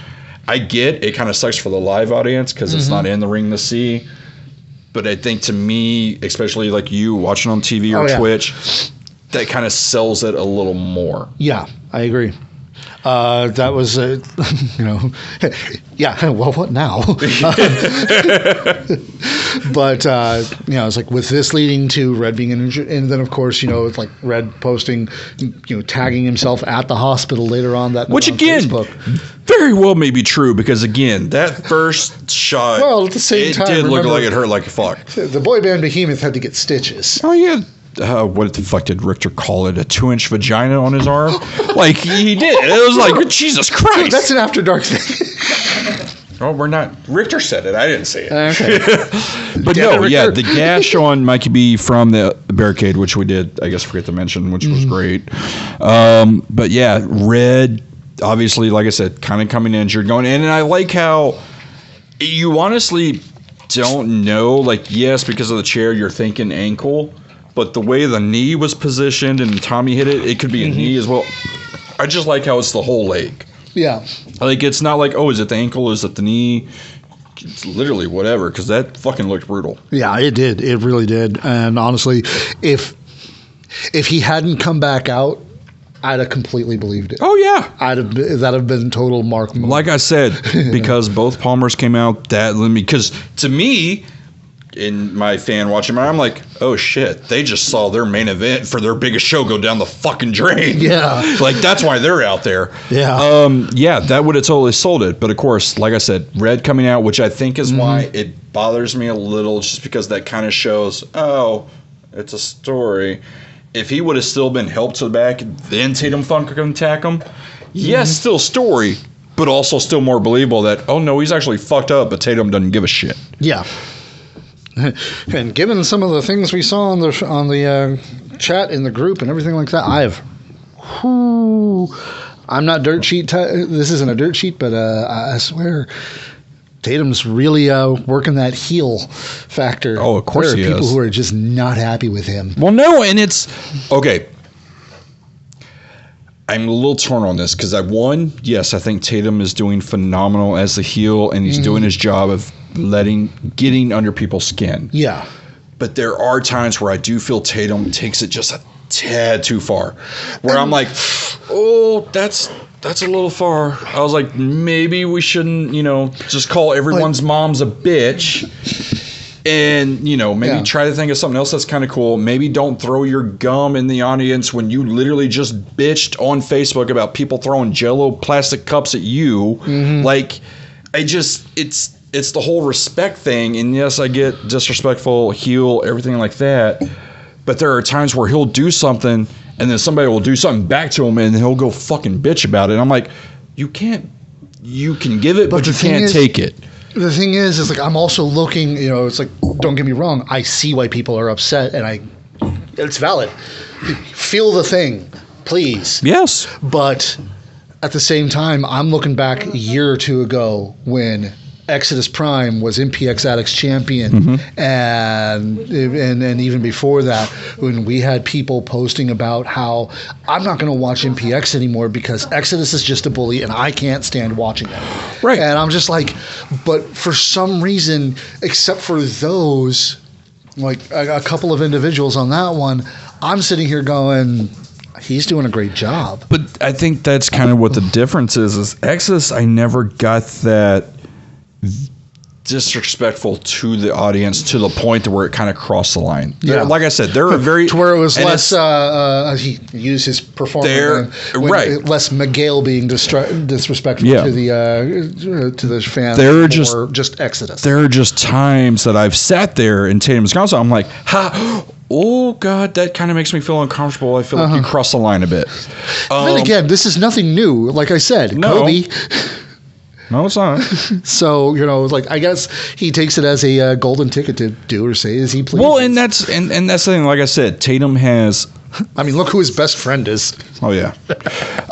Speaker 2: I get it kind of sucks for the live audience because it's not in the ring to see. But I think to me, especially like you watching on TV or Twitch, that kind of sells it a little more.
Speaker 1: Yeah, I agree. That was, well, what now? But, it's like with this leading to Red being injured, and then, of course, it's like Red posting, tagging himself at the hospital later on that night.
Speaker 2: Which, again, Facebook. Very well may be true, because, again, that first shot,
Speaker 1: at the same time,
Speaker 2: it did look like it hurt like a fuck.
Speaker 1: The boy band Behemoth had to get stitches.
Speaker 2: Oh, yeah. What the fuck did Richter call it? A 2-inch vagina on his arm? Like, he did. It was like, Jesus Christ.
Speaker 1: Dude, that's an After Dark thing.
Speaker 2: Oh, we're not. Richter said it. I didn't say it.
Speaker 1: Okay.
Speaker 2: But the gash on Mikey B from the barricade, which we did, I guess, forget to mention, which was great. But yeah, Red, obviously, like I said, kind of coming injured, going in. And I like how you honestly don't know. Like, yes, because of the chair, you're thinking ankle. But the way the knee was positioned and Tommy hit it, it could be a knee as well. I just like how it's the whole leg.
Speaker 1: Yeah.
Speaker 2: Like, it's not like, is it the ankle? Is it the knee? It's literally whatever, because that fucking looked brutal.
Speaker 1: Yeah, it did. It really did. And honestly, if he hadn't come back out, I'd have completely believed it.
Speaker 2: Oh, yeah.
Speaker 1: That'd have been total Mark Moon.
Speaker 2: Like I said, because both Palmers came out, because to me, in my fan watching, I'm like, oh shit, they just saw their main event for their biggest show go down the fucking drain.
Speaker 1: Yeah.
Speaker 2: Like, that's why they're out there.
Speaker 1: Yeah.
Speaker 2: That would have totally sold it. But of course, like I said, Red coming out, which I think is why it bothers me a little, just because that kind of shows, it's a story. If he would have still been helped to the back, then Tatum Funk could attack him, yes, still story, but also still more believable that, oh no, he's actually fucked up, but Tatum doesn't give a shit.
Speaker 1: Yeah. And given some of the things we saw on the chat in the group and everything like that, I'm not dirt sheet. This isn't a dirt sheet, but I swear Tatum's really working that heel factor.
Speaker 2: Oh, of course he is.
Speaker 1: There are people who are just not happy with him.
Speaker 2: Well, no, and it's okay. I'm a little torn on this because yes, I think Tatum is doing phenomenal as the heel, and he's doing his job of getting under people's skin.
Speaker 1: Yeah.
Speaker 2: But there are times where I do feel Tatum takes it just a tad too far, where I'm like, that's a little far. I was like, maybe we shouldn't, just call everyone's mom's a bitch. And, maybe try to think of something else that's kind of cool. Maybe don't throw your gum in the audience when you literally just bitched on Facebook about people throwing Jell-O plastic cups at you. Like, it's the whole respect thing. And yes, I get disrespectful, heel, everything like that. But there are times where he'll do something and then somebody will do something back to him, and he'll go fucking bitch about it. I'm like, you can give it, but you can't take it.
Speaker 1: The thing is like I'm also looking, it's like, don't get me wrong, I see why people are upset, and it's valid. Feel the thing, please.
Speaker 2: Yes.
Speaker 1: But at the same time, I'm looking back a year or two ago when Exodus Prime was MPX Addicts champion, and even before that, when we had people posting about how I'm not going to watch MPX anymore because Exodus is just a bully and I can't stand watching it.
Speaker 2: Right.
Speaker 1: And I'm just like, but for some reason, except for those, like a couple of individuals on that one, I'm sitting here going, he's doing a great job.
Speaker 2: But I think that's kind of what the difference is Exodus, I never got that disrespectful to the audience to the point to where it kind of crossed the line.
Speaker 1: Yeah.
Speaker 2: Like I said, they're a very...
Speaker 1: to where it was less, he used his performance.
Speaker 2: Right.
Speaker 1: Less Miguel being disrespectful to the fans.
Speaker 2: They're
Speaker 1: just Exodus.
Speaker 2: There are just times that I've sat there in Tatum's console, I'm like, oh God, that kind of makes me feel uncomfortable. I feel like you crossed the line a bit.
Speaker 1: Then again, this is nothing new. Like I said, Kobe...
Speaker 2: No, it's not.
Speaker 1: So, I guess he takes it as a golden ticket to do or say as he pleases.
Speaker 2: Well, and that's the thing. Like I said, Tatum has...
Speaker 1: I mean, look who his best friend is.
Speaker 2: Oh, yeah.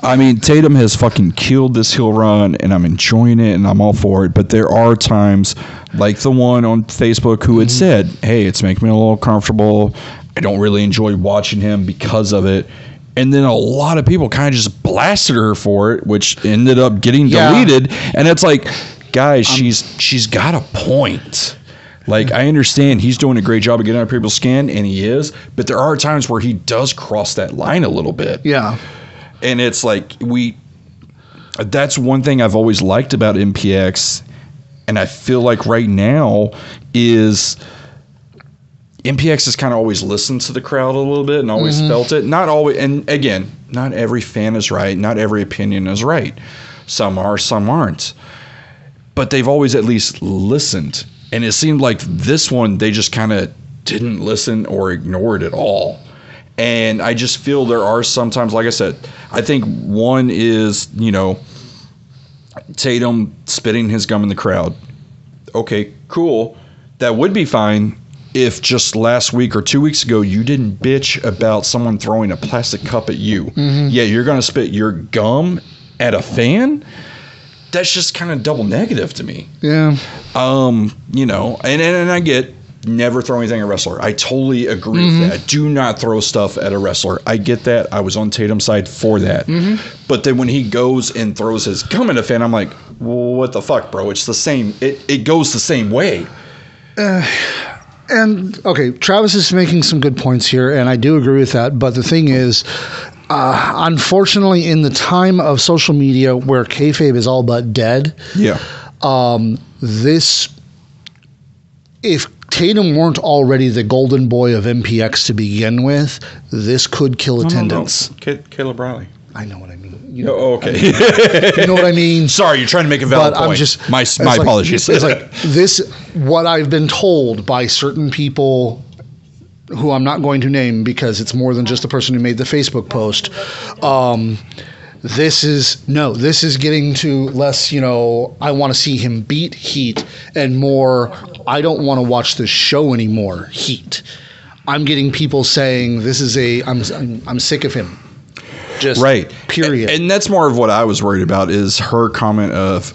Speaker 2: I mean, Tatum has fucking killed this heel run, and I'm enjoying it, and I'm all for it. But there are times, like the one on Facebook who had said, hey, it's making me a little comfortable. I don't really enjoy watching him because of it. And then a lot of people kind of just blasted her for it, which ended up getting deleted. And it's like, guys, she's got a point. Like, I understand he's doing a great job of getting under people's skin, and he is. But there are times where he does cross that line a little bit.
Speaker 1: Yeah.
Speaker 2: And it's like, that's one thing I've always liked about MPX. And I feel like right now is... MPX has kind of always listened to the crowd a little bit and always felt it. Not always, and again, not every fan is right. Not every opinion is right. Some are, some aren't. But they've always at least listened. And it seemed like this one, they just kind of didn't listen or ignored it all. And I just feel there are sometimes, like I said, I think one is, Tatum spitting his gum in the crowd. Okay, cool. That would be fine if just last week or 2 weeks ago you didn't bitch about someone throwing a plastic cup at you. Yeah, you're going to spit your gum at a fan? That's just kind of double negative to me.
Speaker 1: Yeah.
Speaker 2: And I get never throw anything at a wrestler. I totally agree with that. Do not throw stuff at a wrestler. I get that. I was on Tatum's side for that. But then when he goes and throws his gum at a fan, I'm like, well, what the fuck, bro? It's the same. It goes the same way.
Speaker 1: And, okay, Travis is making some good points here, and I do agree with that. But the thing is, unfortunately, in the time of social media where kayfabe is all but dead, if Tatum weren't already the golden boy of MPX to begin with, this could kill attendance.
Speaker 2: No. Caleb Riley.
Speaker 1: I know what I mean.
Speaker 2: Okay.
Speaker 1: You know what I mean?
Speaker 2: Sorry, you're trying to make a valid point.
Speaker 1: I'm just,
Speaker 2: my apologies.
Speaker 1: It's like this, what I've been told by certain people who I'm not going to name because it's more than just the person who made the Facebook post. This is getting to less, I want to see him beat heat and more, I don't want to watch this show anymore heat. I'm getting people saying I'm sick of him. Just
Speaker 2: right.
Speaker 1: Period.
Speaker 2: And that's more of what I was worried about is her comment of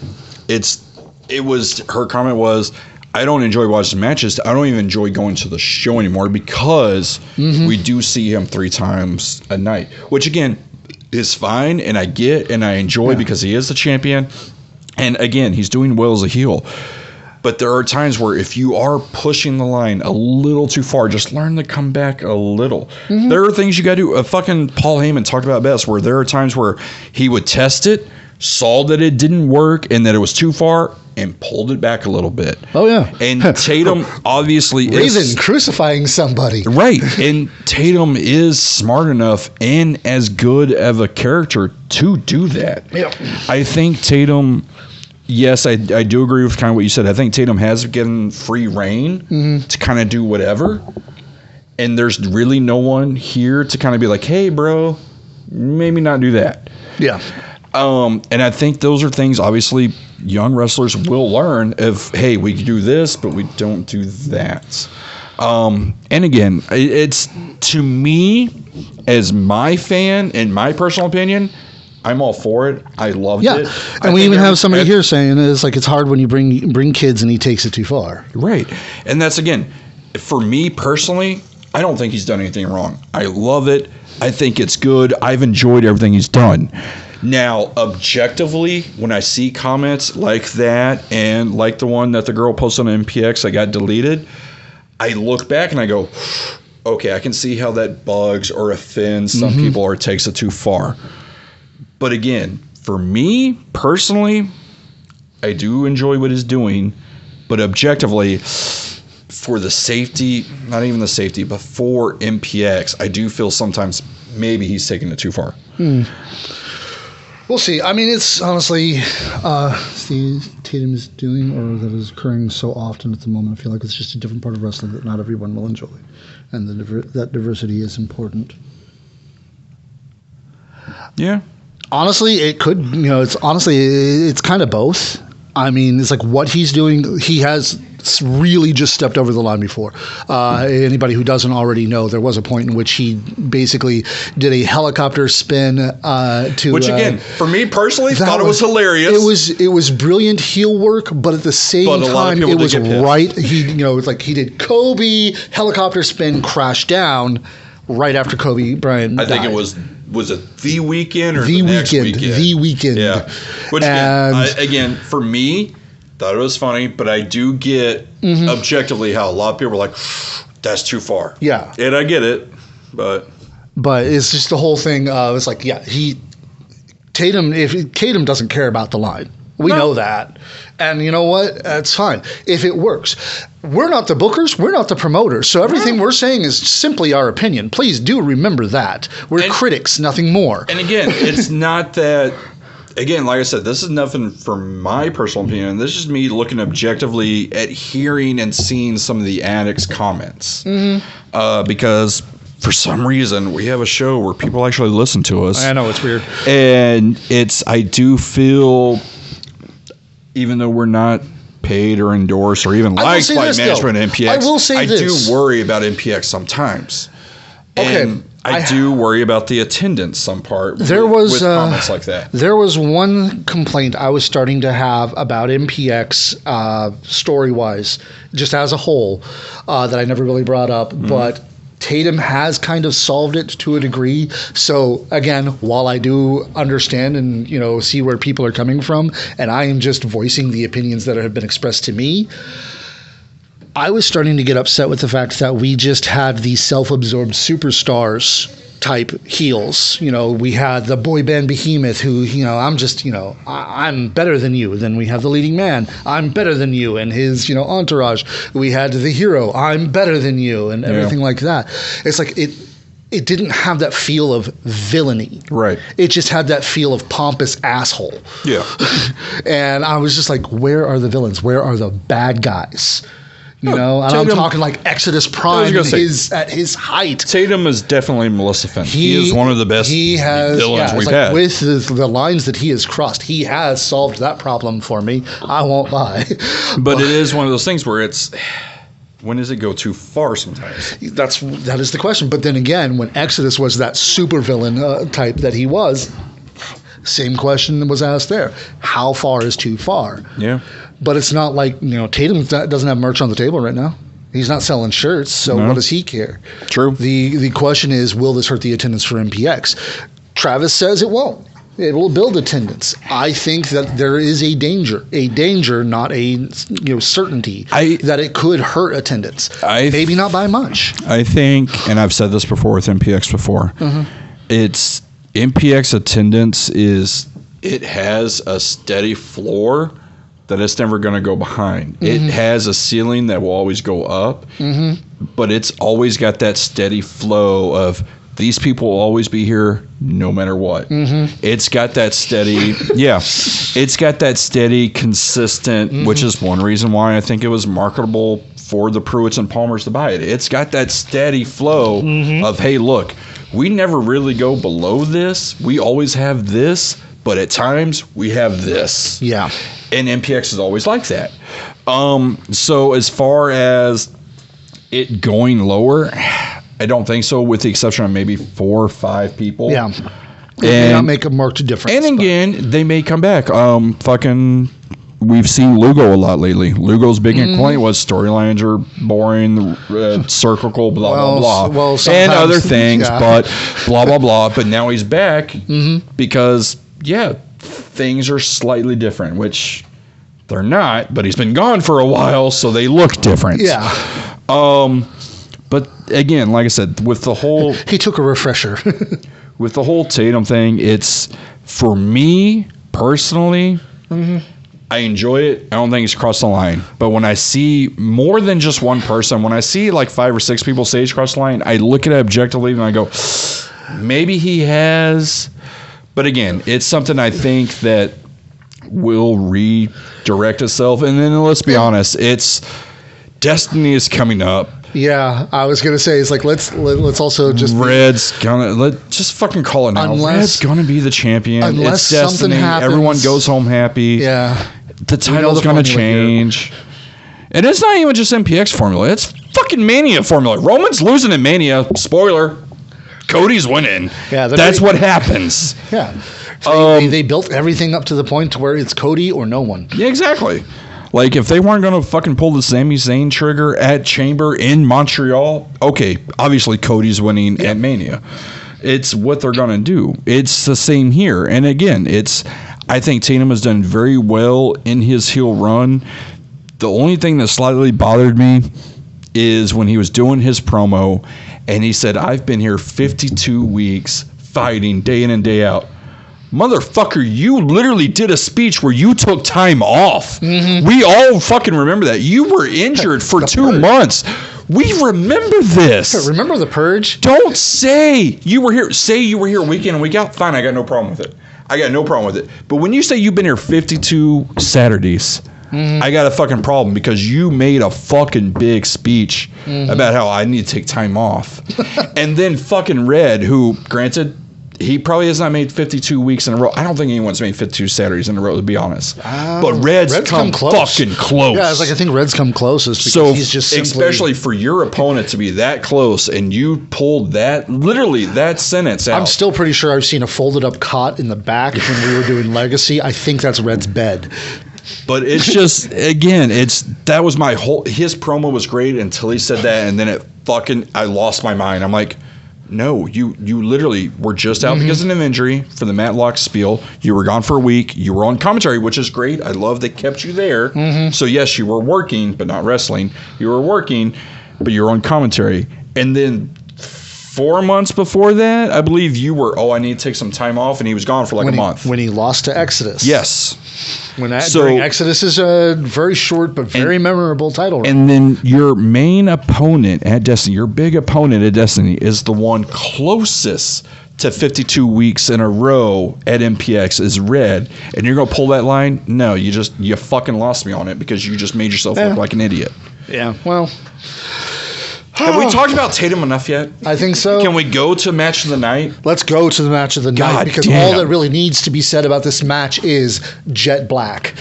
Speaker 2: her comment was, I don't enjoy watching matches. I don't even enjoy going to the show anymore because we do see him 3 times a night, which again is fine. And I get, and I enjoy because he is the champion. And again, he's doing well as a heel. But there are times where if you are pushing the line a little too far, just learn to come back a little. There are things you got to do. Fucking Paul Heyman talked about best, where there are times where he would test it, saw that it didn't work and that it was too far, and pulled it back a little bit.
Speaker 1: Oh, yeah.
Speaker 2: And Tatum obviously
Speaker 1: is... crucifying somebody.
Speaker 2: Right. And Tatum is smart enough and as good of a character to do that.
Speaker 1: Yep.
Speaker 2: I think Tatum... Yes, I do agree with kind of what you said. I think Tatum has given free reign to kind of do whatever. And there's really no one here to kind of be like, hey, bro, maybe not do that.
Speaker 1: Yeah.
Speaker 2: And I think those are things, obviously, young wrestlers will learn of, hey, we do this, but we don't do that. And again, it's, to me, as my fan, in my personal opinion, I'm all for it. I loved it.
Speaker 1: And we even have somebody here saying it's like it's hard when you bring kids and he takes it too far.
Speaker 2: Right. And that's, again, for me personally, I don't think he's done anything wrong. I love it. I think it's good. I've enjoyed everything he's done. Now, objectively, when I see comments like that and like the one that the girl posted on MPX that got deleted, I look back and I go, okay, I can see how that bugs or offends some people or takes it too far. But again, for me personally, I do enjoy what he's doing, but objectively, for the safety, not even the safety, but for MPX, I do feel sometimes maybe he's taking it too far.
Speaker 1: We'll see. I mean, it's honestly, Tatum is doing, or that is occurring so often at the moment. I feel like it's just a different part of wrestling that not everyone will enjoy, and that diversity is important.
Speaker 2: Yeah.
Speaker 1: Honestly, it could, it's kind of both. I mean, it's like what he's doing, he has really just stepped over the line before. Anybody who doesn't already know, there was a point in which he basically did a helicopter spin to...
Speaker 2: Which, again, for me personally, thought it was hilarious.
Speaker 1: It was bryant heel work, but at the same time, it was right. It's like he did Kobe, helicopter spin, crash down right after Kobe Bryant died.
Speaker 2: I think it was it the weekend or
Speaker 1: the
Speaker 2: next weekend?
Speaker 1: The weekend.
Speaker 2: Yeah. Which, again, for me, thought it was funny, but I do get objectively how a lot of people are like, that's too far.
Speaker 1: Yeah.
Speaker 2: And I get it, but
Speaker 1: it's just the whole thing. It's like, Tatum doesn't care about the line. We know that. And you know what? That's fine. If it works. We're not the bookers. We're not the promoters. So everything we're saying is simply our opinion. Please do remember that. We're critics, nothing more.
Speaker 2: And again, it's not that... Again, like I said, this is nothing from my personal opinion. This is me looking objectively at hearing and seeing some of the addicts' comments. Because for some reason, we have a show where people actually listen to us.
Speaker 1: I know, it's weird.
Speaker 2: And I do feel... Even though we're not paid or endorsed or even liked by management at MPX,
Speaker 1: I will say this.
Speaker 2: I do worry about MPX sometimes.
Speaker 1: Okay.
Speaker 2: And I do worry about the attendance some part with comments like that.
Speaker 1: There was one complaint I was starting to have about MPX story-wise, just as a whole, that I never really brought up, but Tatum has kind of solved it to a degree. So again, while I do understand and see where people are coming from, and I am just voicing the opinions that have been expressed to me, I was starting to get upset with the fact that we just had these self-absorbed superstars type heels. We had the boy band behemoth who, I'm better than you. Then we have the leading man, I'm better than you, and his, entourage. We had the hero, I'm better than you, and everything like that. It's like it didn't have that feel of villainy. Right. It just had that feel of pompous asshole. Yeah. And I was just like, where are the villains? Where are the bad guys? And I'm talking like Exodus Prime at his height.
Speaker 2: Tatum is definitely Melissa Fenn. He is one of the best villains we've had.
Speaker 1: With the lines that he has crossed, he has solved that problem for me. I won't lie.
Speaker 2: But it is one of those things where when does it go too far sometimes?
Speaker 1: That is the question. But then again, when Exodus was that super villain type that he was, same question was asked there. How far is too far? Yeah. But it's not like, Tatum doesn't have merch on the table right now. He's not selling shirts, so what does he care? True. The question is, will this hurt the attendance for MPX? Travis says it won't. It will build attendance. I think that there is a danger, not a certainty, that it could hurt attendance. Maybe not by much.
Speaker 2: I think, and I've said this before with MPX before, it's MPX attendance it has a steady floor that it's never going to go behind. It has a ceiling that will always go up, but it's always got that steady flow of these people will always be here no matter what. It's got that steady, it's got that steady, consistent, which is one reason why I think it was marketable for the Pruitts and Palmers to buy it. It's got that steady flow of, hey, look, we never really go below this. We always have this, but at times we have this.
Speaker 1: Yeah.
Speaker 2: And MPX is always like that. So as far as it going lower, I don't think so, with the exception of maybe 4 or 5 people.
Speaker 1: Yeah. It may not make a marked difference.
Speaker 2: And again, they may come back. We've seen Lugo a lot lately. Lugo's big complaint was storylines are boring, cyclical, blah, blah, blah. And other things, but blah, blah, blah. But now he's back because, things are slightly different, which they're not, but he's been gone for a while, so they look different.
Speaker 1: Yeah.
Speaker 2: But again, like I said, with the whole...
Speaker 1: He took a refresher.
Speaker 2: With the whole Tatum thing, it's, for me, personally... I enjoy it. I don't think he's crossed the line. But when I see more than just one person, when I see like 5 or 6 people say he's crossed the line, I look at it objectively and I go, maybe he has. But again, it's something I think that will redirect itself. And then let's be honest, it's Destiny is coming up.
Speaker 1: Yeah, I was gonna say, it's like let's also just
Speaker 2: Red's just fucking call it now. Red's gonna be the champion.
Speaker 1: Unless
Speaker 2: it's Destiny.
Speaker 1: something happens,
Speaker 2: everyone goes home happy.
Speaker 1: Yeah,
Speaker 2: the title's gonna change. And it's not even just MPX formula. It's fucking Mania formula. Roman's losing in Mania. Spoiler. Cody's winning. Yeah, that's what happens.
Speaker 1: Yeah, they built everything up to the point to where it's Cody or no one.
Speaker 2: Yeah, exactly. Like, if they weren't going to fucking pull the Sami Zayn trigger at Chamber in Montreal, okay, obviously Cody's winning at Mania. It's what they're going to do. It's the same here. And again, I think Tatum has done very well in his heel run. The only thing that slightly bothered me is when he was doing his promo and he said, I've been here 52 weeks fighting day in and day out. Motherfucker, you literally did a speech where you took time off. We all fucking remember that. You were injured for 2 months. We remember this.
Speaker 1: Remember the purge?
Speaker 2: Don't say you were here. Say you were here week in and week out. Fine, I got no problem with it. But when you say you've been here 52 Saturdays, I got a fucking problem because you made a fucking big speech about how I need to take time off. And then fucking Red, who, granted, he probably has not made 52 weeks in a row. I don't think anyone's made 52 Saturdays in a row, to be honest. But Red's come fucking close.
Speaker 1: Yeah, it's like I think Red's come closest because he's just
Speaker 2: especially for your opponent to be that close and you pulled that, literally that sentence out.
Speaker 1: I'm still pretty sure I've seen a folded up cot in the back when we were doing Legacy. I think that's Red's bed.
Speaker 2: But it's just, again, that was my his promo was great until he said that, and then I lost my mind. I'm like, no, you literally were just out because of an injury for the Matlock spiel. You were gone for a week. You were on commentary, which is great. I love they kept you there. So, yes, you were working, but not wrestling. You were working, but you were on commentary. And then 4 months before that, I believe you were, I need to take some time off, and he was gone for like a month.
Speaker 1: When he lost to Exodus.
Speaker 2: Yes.
Speaker 1: During Exodus is a very short but very memorable title run.
Speaker 2: And then your main opponent at Destiny, your big opponent at Destiny, is the one closest to 52 weeks in a row at MPX is Red. And you're going to pull that line? No, you fucking lost me on it because you just made yourself look like an idiot.
Speaker 1: Yeah, well...
Speaker 2: Have we talked about Tatum enough yet?
Speaker 1: I think so.
Speaker 2: Can we go to match of the night?
Speaker 1: Let's go to the match of the night because all that really needs to be said about this match is Jet Black.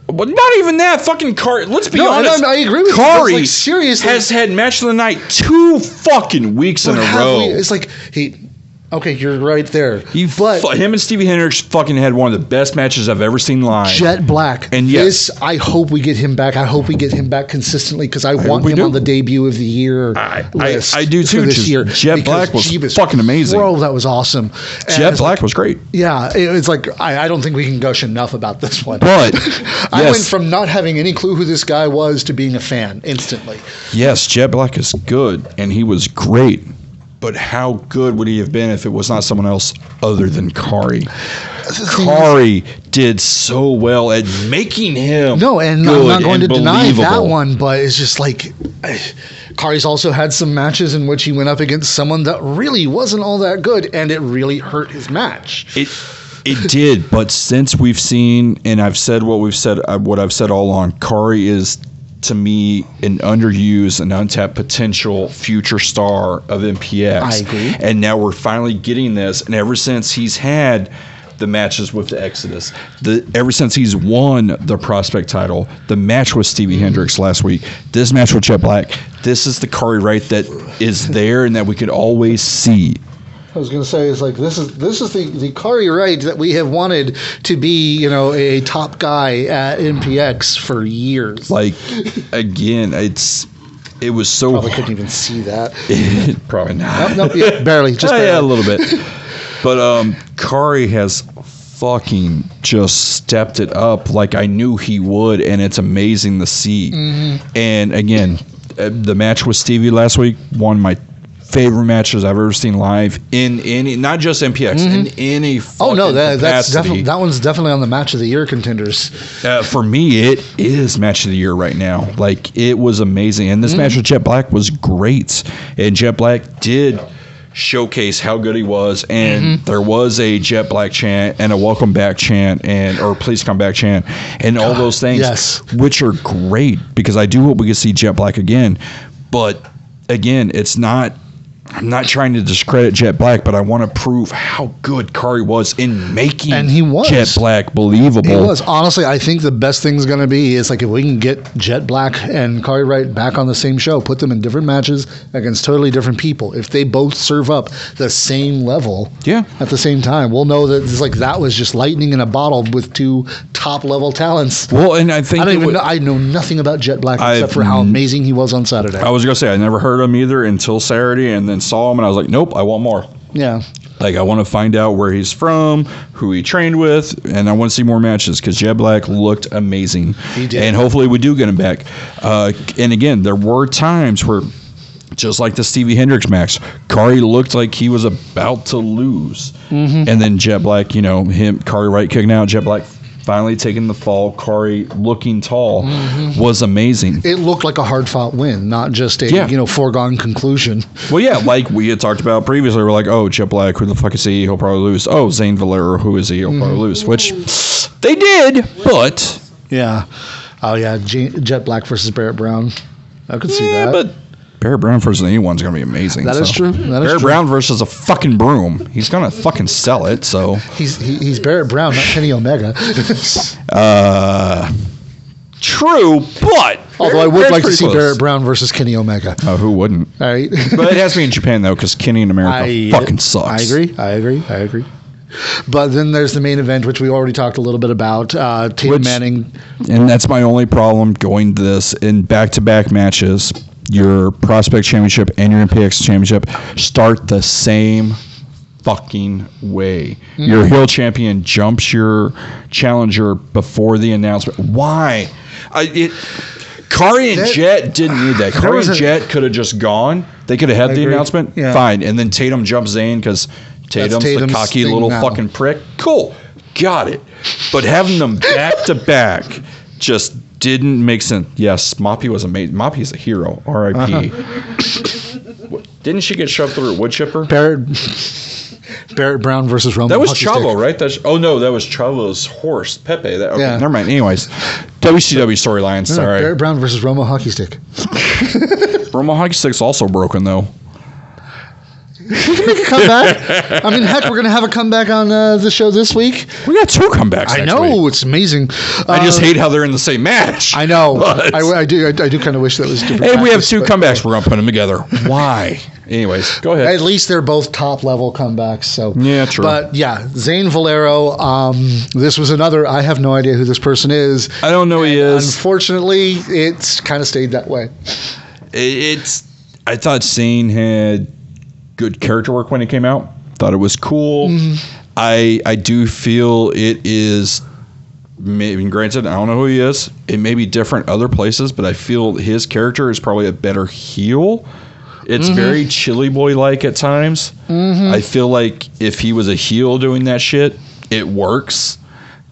Speaker 2: But not even that. Fucking Kari. Let's be honest.
Speaker 1: I agree with
Speaker 2: Kari
Speaker 1: you. Seriously,
Speaker 2: has had match of the night 2 fucking weeks in a row.
Speaker 1: It's like okay, you're right there.
Speaker 2: Him and Stevie Hendricks fucking had one of the best matches I've ever seen live.
Speaker 1: Jet Black. And I hope we get him back. I hope we get him back consistently because I want him on the debut of the year list.
Speaker 2: I do too.
Speaker 1: This year.
Speaker 2: Jet Black was fucking amazing.
Speaker 1: Bro, that was awesome.
Speaker 2: Jet Black was great.
Speaker 1: Yeah, it's like I don't think we can gush enough about this one.
Speaker 2: But
Speaker 1: I went from not having any clue who this guy was to being a fan instantly.
Speaker 2: Yes, Jet Black is good, and he was great. But how good would he have been if it was not someone else other than Kari? Kari did so well at making him
Speaker 1: No, and I'm not going to deny that one, but it's just like Kari's also had some matches in which he went up against someone that really wasn't all that good, and it really hurt his match.
Speaker 2: It did, but since we've seen, and I've said what I've said all along, Kari is to me, an underused and untapped potential future star of MPX.
Speaker 1: I agree.
Speaker 2: And now we're finally getting this. And ever since he's had the matches with the Exodus, ever since he's won the prospect title, the match with Stevie Hendricks last week, this match with Jet Black, this is the Kari Wright that is there and that we could always see.
Speaker 1: I was going to say, it's like this is the Kari Wright that we have wanted to be, a top guy at MPX for years.
Speaker 2: Like, again, it was so
Speaker 1: Probably couldn't even see that.
Speaker 2: Probably not.
Speaker 1: Nope, yeah, barely, just barely.
Speaker 2: Yeah, a little bit. But Kari has fucking just stepped it up like I knew he would, and it's amazing to see. Mm-hmm. And again, the match with Stevie last week, one of my favorite matches I've ever seen live in any, not just MPX, in any fucking
Speaker 1: that's
Speaker 2: capacity.
Speaker 1: that one's definitely on the match of the year contenders.
Speaker 2: For me, it is match of the year right now. Like, it was amazing, and this match with Jet Black was great, and Jet Black did showcase how good he was, and there was a Jet Black chant and a welcome back chant or please come back chant and all those things,
Speaker 1: yes,
Speaker 2: which are great, because I do hope we can see Jet Black again. But again, I'm not trying to discredit Jet Black, but I want to prove how good Kari was in making Jet Black believable.
Speaker 1: He was. Honestly, I think the best thing's going to be is, like, if we can get Jet Black and Kari Wright back on the same show, put them in different matches against totally different people. If they both serve up the same level at the same time, we'll know that it's like that was just lightning in a bottle with two top-level talents.
Speaker 2: Well, and I think
Speaker 1: I know nothing about Jet Black except for how amazing he was on Saturday.
Speaker 2: I was going to say, I never heard him either until Saturday, and then saw him, and I was like, nope, I want more.
Speaker 1: Yeah.
Speaker 2: Like, I want to find out where he's from, who he trained with, and I want to see more matches, because Jet Black looked amazing.
Speaker 1: He did.
Speaker 2: And hopefully we do get him back. And again, there were times where, just like the Stevie Hendricks match, Kari looked like he was about to lose. Mm-hmm. And then Jet Black, Kari Wright kicking out, Jet Black finally taking the fall, Kari looking tall, was amazing.
Speaker 1: It looked like a hard-fought win, not just a foregone conclusion.
Speaker 2: Well, yeah, like we had talked about previously, we're like, oh, Jet Black, who the fuck is he? He'll probably lose. Oh, Zane Valero, who is he? He'll probably lose. Which they did, but
Speaker 1: yeah, oh yeah, Jet Black versus Barrett Brown. I could see that.
Speaker 2: But Barrett Brown versus anyone's going to be amazing.
Speaker 1: That is true.
Speaker 2: Barrett Brown versus a fucking broom. He's going to fucking sell it, so.
Speaker 1: He's Barrett Brown, not Kenny Omega.
Speaker 2: True, but.
Speaker 1: Although I would like to see Barrett Brown versus Kenny Omega.
Speaker 2: Oh, who wouldn't?
Speaker 1: All right.
Speaker 2: But it has to be in Japan, though, because Kenny in America fucking sucks.
Speaker 1: I agree. But then there's the main event, which we already talked a little bit about. Tatum Manning.
Speaker 2: And that's my only problem going to this. In back-to-back matches, your Prospect Championship and your MPX Championship start the same fucking way. Your heel champion jumps your challenger before the announcement. Why? Kari and Jet didn't need that. Kari and Jet could have just gone. They could have had the announcement. Yeah. Fine. And then Tatum jumps Zayn because Tatum's the cocky little fucking prick. Cool. Got it. But having them back-to-back just didn't make sense. Yes, Moppy was amazing. Moppy's a hero. R.I.P. Didn't she get shoved through a wood chipper?
Speaker 1: Barrett Brown versus Romo.
Speaker 2: That was Chavo, right? That was Chavo's horse, Pepe. Never mind. Anyways, WCW storylines. All right.
Speaker 1: Barrett Brown versus Romo Hockey Stick.
Speaker 2: Romo Hockey Stick's also broken, though.
Speaker 1: We can make a comeback. I mean, heck, we're going to have a comeback on the show this week.
Speaker 2: We got two comebacks
Speaker 1: I know.
Speaker 2: Week.
Speaker 1: It's amazing.
Speaker 2: I just hate how they're in the same match.
Speaker 1: I know. I do kind of wish that was different.
Speaker 2: Hey, we have two comebacks. We're going to put them together. Why? Anyways, go ahead.
Speaker 1: At least they're both top-level comebacks. So
Speaker 2: yeah, true.
Speaker 1: But, yeah, Zane Valero, this was another, I have no idea who this person is.
Speaker 2: I don't know who he is.
Speaker 1: Unfortunately, it's kind of stayed that way.
Speaker 2: I thought Zane had good character work when it came out. Thought it was cool. I do feel it is, maybe granted, I don't know who he is. It may be different other places, but I feel his character is probably a better heel. It's very Chili Boy-like at times. I feel like if he was a heel doing that shit, it works.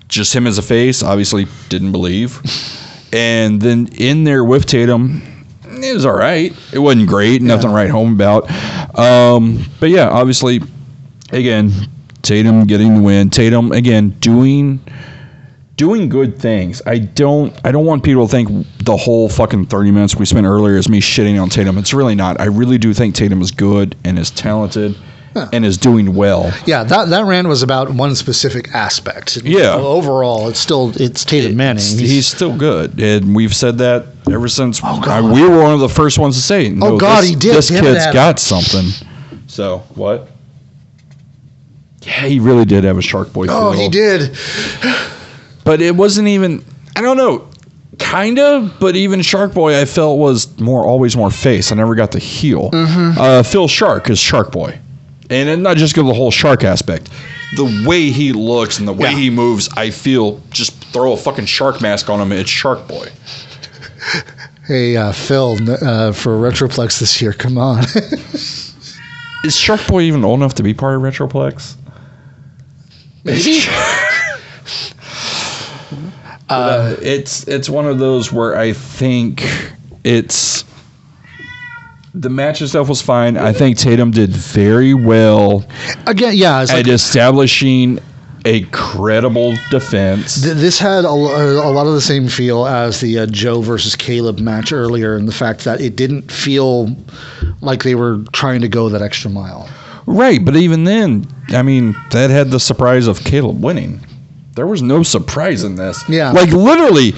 Speaker 2: Just him as a face, obviously didn't believe. And then in there with Tatum, it was all right. It wasn't great. Nothing to write home about. But yeah, obviously, again, Tatum getting the win. Tatum, again, doing doing good things. I don't want people to think the whole fucking 30 minutes we spent earlier is me shitting on Tatum. It's really not. I really do think Tatum is good and is talented and is doing well.
Speaker 1: Yeah, that rant was about one specific aspect.
Speaker 2: Yeah.
Speaker 1: Overall, it's Tatum Manning.
Speaker 2: He's still good, and we've said that ever since we were one of the first ones to say, no,
Speaker 1: he did.
Speaker 2: This kid's got something. So, what? Yeah, he really did have a Shark Boy feel.
Speaker 1: Oh, he did.
Speaker 2: But it wasn't even, I don't know, kind of, but even Shark Boy I felt was always more face. I never got the heel. Phil Shark is Shark Boy. And not just because of the whole shark aspect. The way he looks and the way he moves, I feel, just throw a fucking shark mask on him, it's Shark Boy.
Speaker 1: Hey, Phil, for Retroplex this year, come on.
Speaker 2: Is Shark Boy even old enough to be part of Retroplex?
Speaker 1: Maybe.
Speaker 2: It's one of those where I think it's... The match itself was fine. I think Tatum did very well.
Speaker 1: Again,
Speaker 2: at establishing a credible defense.
Speaker 1: This had a lot of the same feel as the Joe versus Caleb match earlier, in the fact that it didn't feel like they were trying to go that extra mile.
Speaker 2: Right, but even then, I mean, that had the surprise of Caleb winning. There was no surprise in this.
Speaker 1: Yeah.
Speaker 2: Like, literally...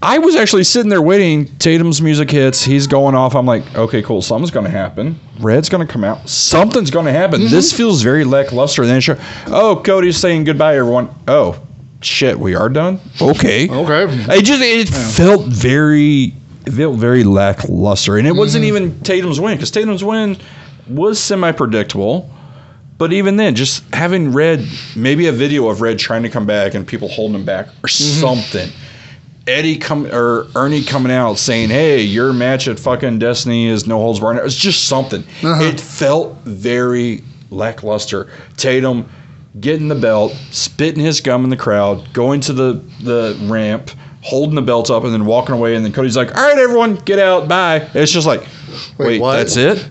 Speaker 2: I was actually sitting there waiting. Tatum's music hits. He's going off. I'm like, okay, cool. Something's going to happen. Red's going to come out. Something's going to happen. This feels very lackluster. And then Cody's saying goodbye, everyone. Oh, shit, we are done? Okay. It felt very lackluster. And it wasn't even Tatum's win, because Tatum's win was semi-predictable. But even then, just having Red, maybe a video of Red trying to come back and people holding him back or something. Ernie coming out saying, hey, your match at fucking Destiny is no holds barred. It was just something. It felt very lackluster. Tatum getting the belt, spitting his gum in the crowd, going to the ramp, holding the belt up, and then walking away. And then Cody's like, all right, everyone, get out, bye. It's just like, wait that's it?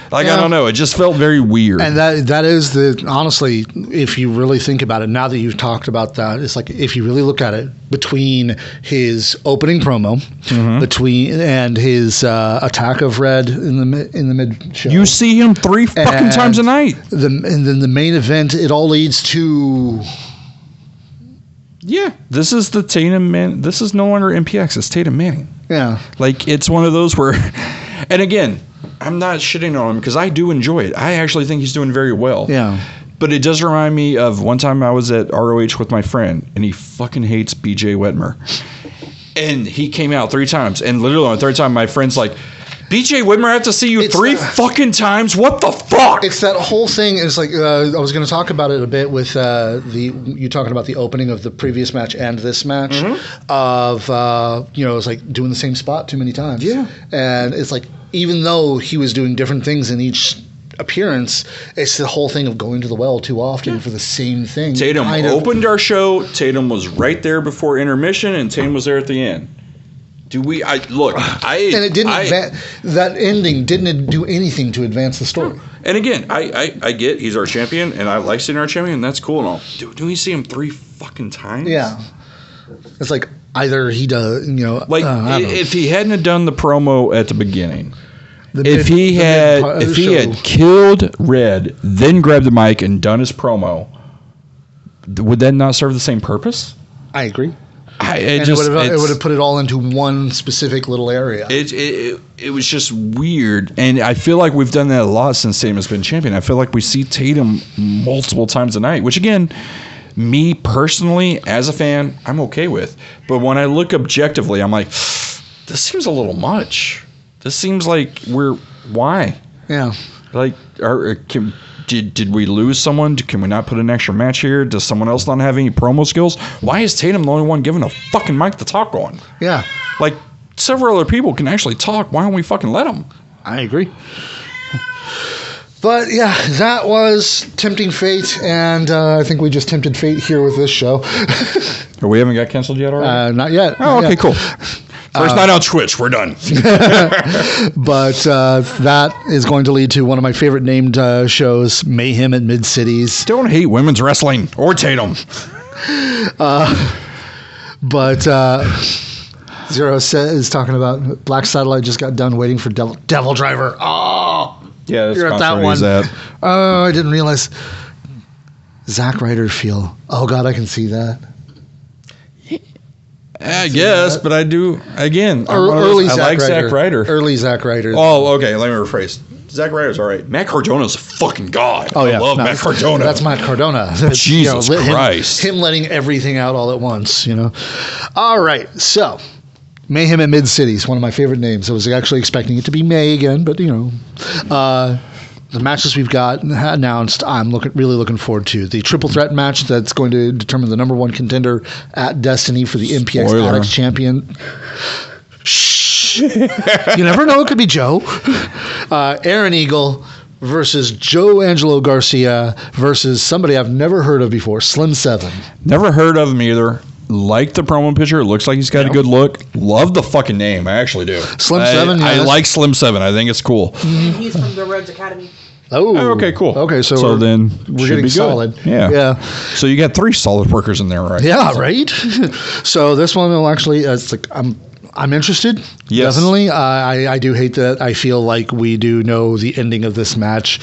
Speaker 2: Like, I don't know. It just felt very weird.
Speaker 1: And that is honestly, if you really think about it, now that you've talked about that, it's like, if you really look at it, between his opening promo, and his attack of Red in the mid show.
Speaker 2: You see him 3 fucking times a night.
Speaker 1: And then the main event, it all leads to...
Speaker 2: Yeah, this is the Tatum Man. This is no longer MPX. It's Tatum Manning.
Speaker 1: Yeah.
Speaker 2: Like, it's one of those where... And again... I'm not shitting on him because I do enjoy it. I actually think he's doing very well.
Speaker 1: Yeah.
Speaker 2: But it does remind me of one time I was at ROH with my friend, and he fucking hates BJ Whitmer. And he came out 3 times, and literally on the 3rd time, my friend's like, BJ Whitmer, I have to see you 3 fucking times? What the fuck?
Speaker 1: It's that whole thing. It's like, I was going to talk about it a bit with you talking about the opening of the previous match and this match of, it's like doing the same spot too many times.
Speaker 2: Yeah.
Speaker 1: And it's like, even though he was doing different things in each appearance, it's the whole thing of going to the well too often for the same thing.
Speaker 2: Tatum opened our show. Tatum was right there before intermission, and Tatum was there at the end. And it didn't.
Speaker 1: That ending didn't do anything to advance the story.
Speaker 2: And again, I get he's our champion, and I like seeing our champion. And that's cool and all. Do we see him 3 fucking times?
Speaker 1: Yeah. It's like either he does,
Speaker 2: if he hadn't done the promo at the beginning, if he had killed Red, then grabbed the mic and done his promo, would that not serve the same purpose?
Speaker 1: I agree.
Speaker 2: It
Speaker 1: would have put it all into one specific little area.
Speaker 2: It was just weird, and I feel like we've done that a lot since Tatum has been champion. I feel like we see Tatum multiple times a night, which again, me personally as a fan, I'm okay with. But when I look objectively, I'm like, this seems a little much. This seems like why?
Speaker 1: Yeah.
Speaker 2: Like, did we lose someone? Can we not put an extra match here? Does someone else not have any promo skills? Why is Tatum the only one given a fucking mic to talk on?
Speaker 1: Yeah.
Speaker 2: Like, several other people can actually talk. Why don't we fucking let them?
Speaker 1: I agree. But yeah, that was Tempting Fate, and I think we just tempted fate here with this show.
Speaker 2: We haven't got canceled yet already?
Speaker 1: Not yet.
Speaker 2: Oh, okay, cool. First night on Twitch, we're done.
Speaker 1: But that is going to lead to one of my favorite named shows, Mayhem at Mid-Cities.
Speaker 2: Don't hate women's wrestling or Tatum.
Speaker 1: But Zero is talking about Black Satellite just got done waiting for Devil Driver. Oh,
Speaker 2: Yeah, that's
Speaker 1: you're at that one. Oh, I didn't realize. Zack Ryder feel. Oh God, I can see that.
Speaker 2: I guess, but I do again.
Speaker 1: Early
Speaker 2: I like Zack Ryder.
Speaker 1: Early Zack Ryder.
Speaker 2: Oh, okay. Let me rephrase. Zack Ryder's all right. Matt Cardona's a fucking god.
Speaker 1: Oh yeah,
Speaker 2: I love Matt Cardona.
Speaker 1: That's Matt Cardona.
Speaker 2: Jesus Christ.
Speaker 1: Him letting everything out all at once. All right, so. Mayhem at Mid Cities, one of my favorite names. I was actually expecting it to be May again, but the matches we've got announced, I'm really looking forward to. The triple threat match that's going to determine the number one contender at Destiny for the MPX Addicts champion. Shh. You never know, it could be Joe. Aaron Eagle versus Joe Angelo Garcia versus somebody I've never heard of before, Slim 7.
Speaker 2: Never heard of him either. Like the promo picture. It looks like he's got a good look. Love the fucking name. I actually do.
Speaker 1: Slim 7?
Speaker 2: I like Slim 7. I think it's cool.
Speaker 3: He's from the Rhodes Academy.
Speaker 1: Oh,
Speaker 2: okay, cool.
Speaker 1: Okay, so
Speaker 2: then
Speaker 1: we're getting solid.
Speaker 2: Yeah. So you got 3 solid workers in there, right?
Speaker 1: Yeah, right. So this one will actually, it's like I'm interested.
Speaker 2: Yes.
Speaker 1: Definitely. I do hate that. I feel like we do know the ending of this match,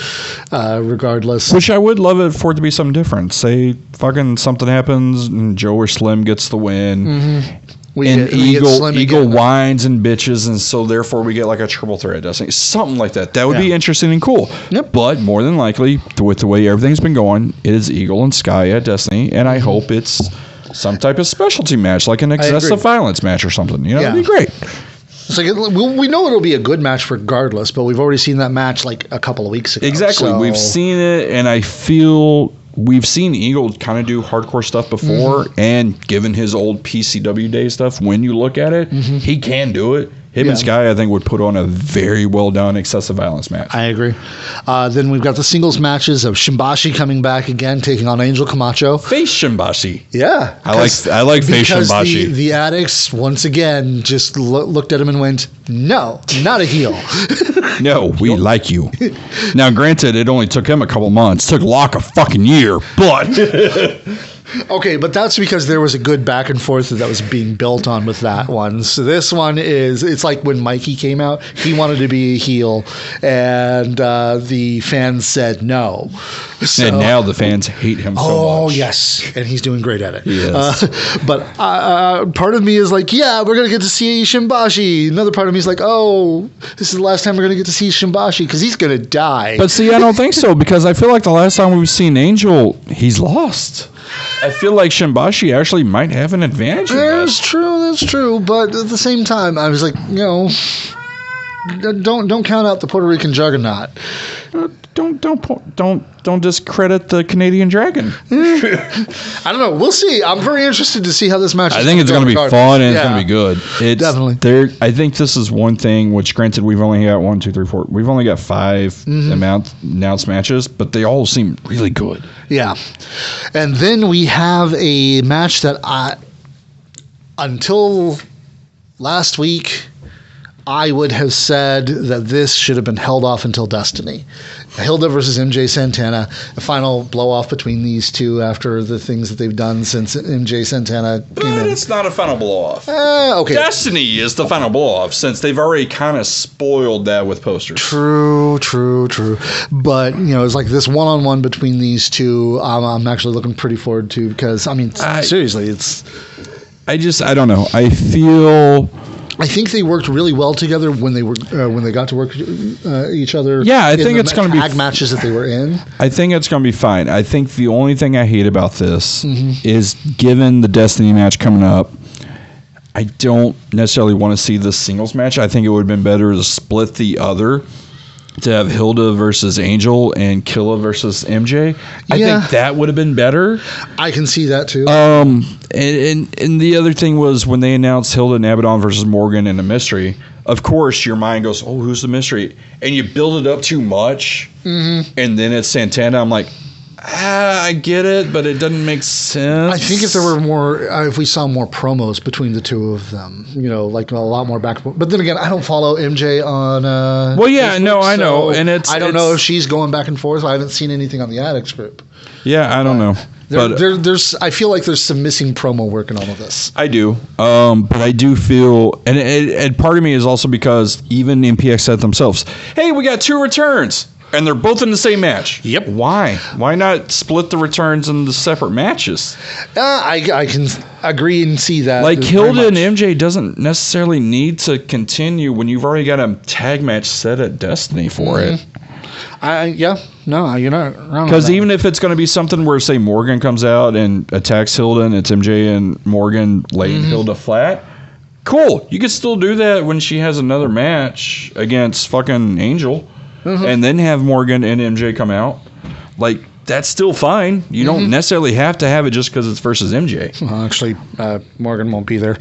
Speaker 1: regardless.
Speaker 2: Which I would love it for it to be something different. Say fucking something happens and Joe or Slim gets the win. Mm-hmm. Eagle whines and bitches, and so therefore we get like a triple threat Destiny. Something like that. That would be interesting and cool.
Speaker 1: Yep.
Speaker 2: But more than likely, with the way everything's been going, it is Eagle and Sky at Destiny, and I hope it's some type of specialty match, like an excessive violence match or something. That'd be great.
Speaker 1: It's like we know it'll be a good match regardless, but we've already seen that match like a couple of weeks ago.
Speaker 2: Exactly.
Speaker 1: So.
Speaker 2: We've seen it, and I feel we've seen Eagle kind of do hardcore stuff before, and given his old PCW day stuff, when you look at it, he can do it. Him and Sky, I think, would put on a very well done excessive violence match.
Speaker 1: I agree. Then we've got the singles matches of Shimbashi coming back again, taking on Angel Camacho.
Speaker 2: Face Shimbashi.
Speaker 1: Yeah.
Speaker 2: I like face Shimbashi.
Speaker 1: The Addicts, once again, just looked at him and went, no, not a heel.
Speaker 2: No, we like you. Now, granted, it only took him a couple months. Took Locke a fucking year, but...
Speaker 1: Okay, but that's because there was a good back and forth that was being built on with that one. So this one it's like when Mikey came out, he wanted to be a heel, and the fans said no. So,
Speaker 2: and now the fans hate him so much.
Speaker 1: Oh, yes, and he's doing great at it.
Speaker 2: Yes.
Speaker 1: But part of me is like, yeah, we're going to get to see Shimbashi. Another part of me is like, oh, this is the last time we're going to get to see Shimbashi because he's going to die.
Speaker 2: But see, I don't think so, because I feel like the last time we've seen Angel, he's lost. I feel like Shimbashi actually might have an advantage.
Speaker 1: That's true. But at the same time, I was like, don't count out the Puerto Rican juggernaut.
Speaker 2: Don't discredit the Canadian Dragon.
Speaker 1: I don't know. We'll see. I'm very interested to see how this match.
Speaker 2: I think it's going to be fun and it's going to be good.
Speaker 1: Definitely.
Speaker 2: I think this is one thing. Which, granted, we've only got 1, 2, 3, 4. We've only got 5 announced matches, but they all seem really good.
Speaker 1: Yeah, and then we have a match that until last week, I would have said that this should have been held off until Destiny. Hilda versus MJ Santana, a final blow-off between these two after the things that they've done since MJ Santana came in.
Speaker 2: But it's not a final blow-off.
Speaker 1: Okay.
Speaker 2: Destiny is the final blow-off, since they've already kind of spoiled that with posters.
Speaker 1: True. But, it's like this one-on-one between these two, I'm actually looking pretty forward to, because, seriously, it's...
Speaker 2: I don't know. I
Speaker 1: think they worked really well together when they got to work each other.
Speaker 2: Yeah, I think it's going to be
Speaker 1: tag matches that they were in.
Speaker 2: I think it's going to be fine. I think the only thing I hate about this is, given the Destiny match coming up, I don't necessarily want to see this singles match. I think it would have been better to split the other, to have Hilda versus Angel and Killa versus MJ. I think that would have been better.
Speaker 1: I can see that too.
Speaker 2: And the other thing was when they announced Hilda and Abaddon versus Morgan in a mystery, of course your mind goes, oh, who's the mystery? And you build it up too much, and then it's Santana. I'm like, I get it, but it doesn't make sense.
Speaker 1: I think if there were more, if we saw more promos between the two of them, like a lot more back. But then again, I don't follow MJ on. Facebook,
Speaker 2: I know, and
Speaker 1: I don't know if she's going back and forth. I haven't seen anything on the Addicts group.
Speaker 2: Yeah, I don't know.
Speaker 1: There's I feel like there's some missing promo work in all of this.
Speaker 2: I do, but I do feel, and part of me is also because even MPX said themselves, "Hey, we got 2 returns, and they're both in the same match."
Speaker 1: Yep.
Speaker 2: Why? Why not split the returns into separate matches?
Speaker 1: I can agree and see that.
Speaker 2: Like
Speaker 1: very
Speaker 2: Hilda and
Speaker 1: much.
Speaker 2: MJ doesn't necessarily need to continue when you've already got a tag match set at Destiny for it.
Speaker 1: No, you're not wrong.
Speaker 2: Because even if it's going to be something where, say, Morgan comes out and attacks Hilda and it's MJ and Morgan laying Hilda flat, cool. You could still do that when she has another match against fucking Angel and then have Morgan and MJ come out. Like, that's still fine. You don't necessarily have to have it just because it's versus MJ.
Speaker 1: Well, actually, Morgan won't be there.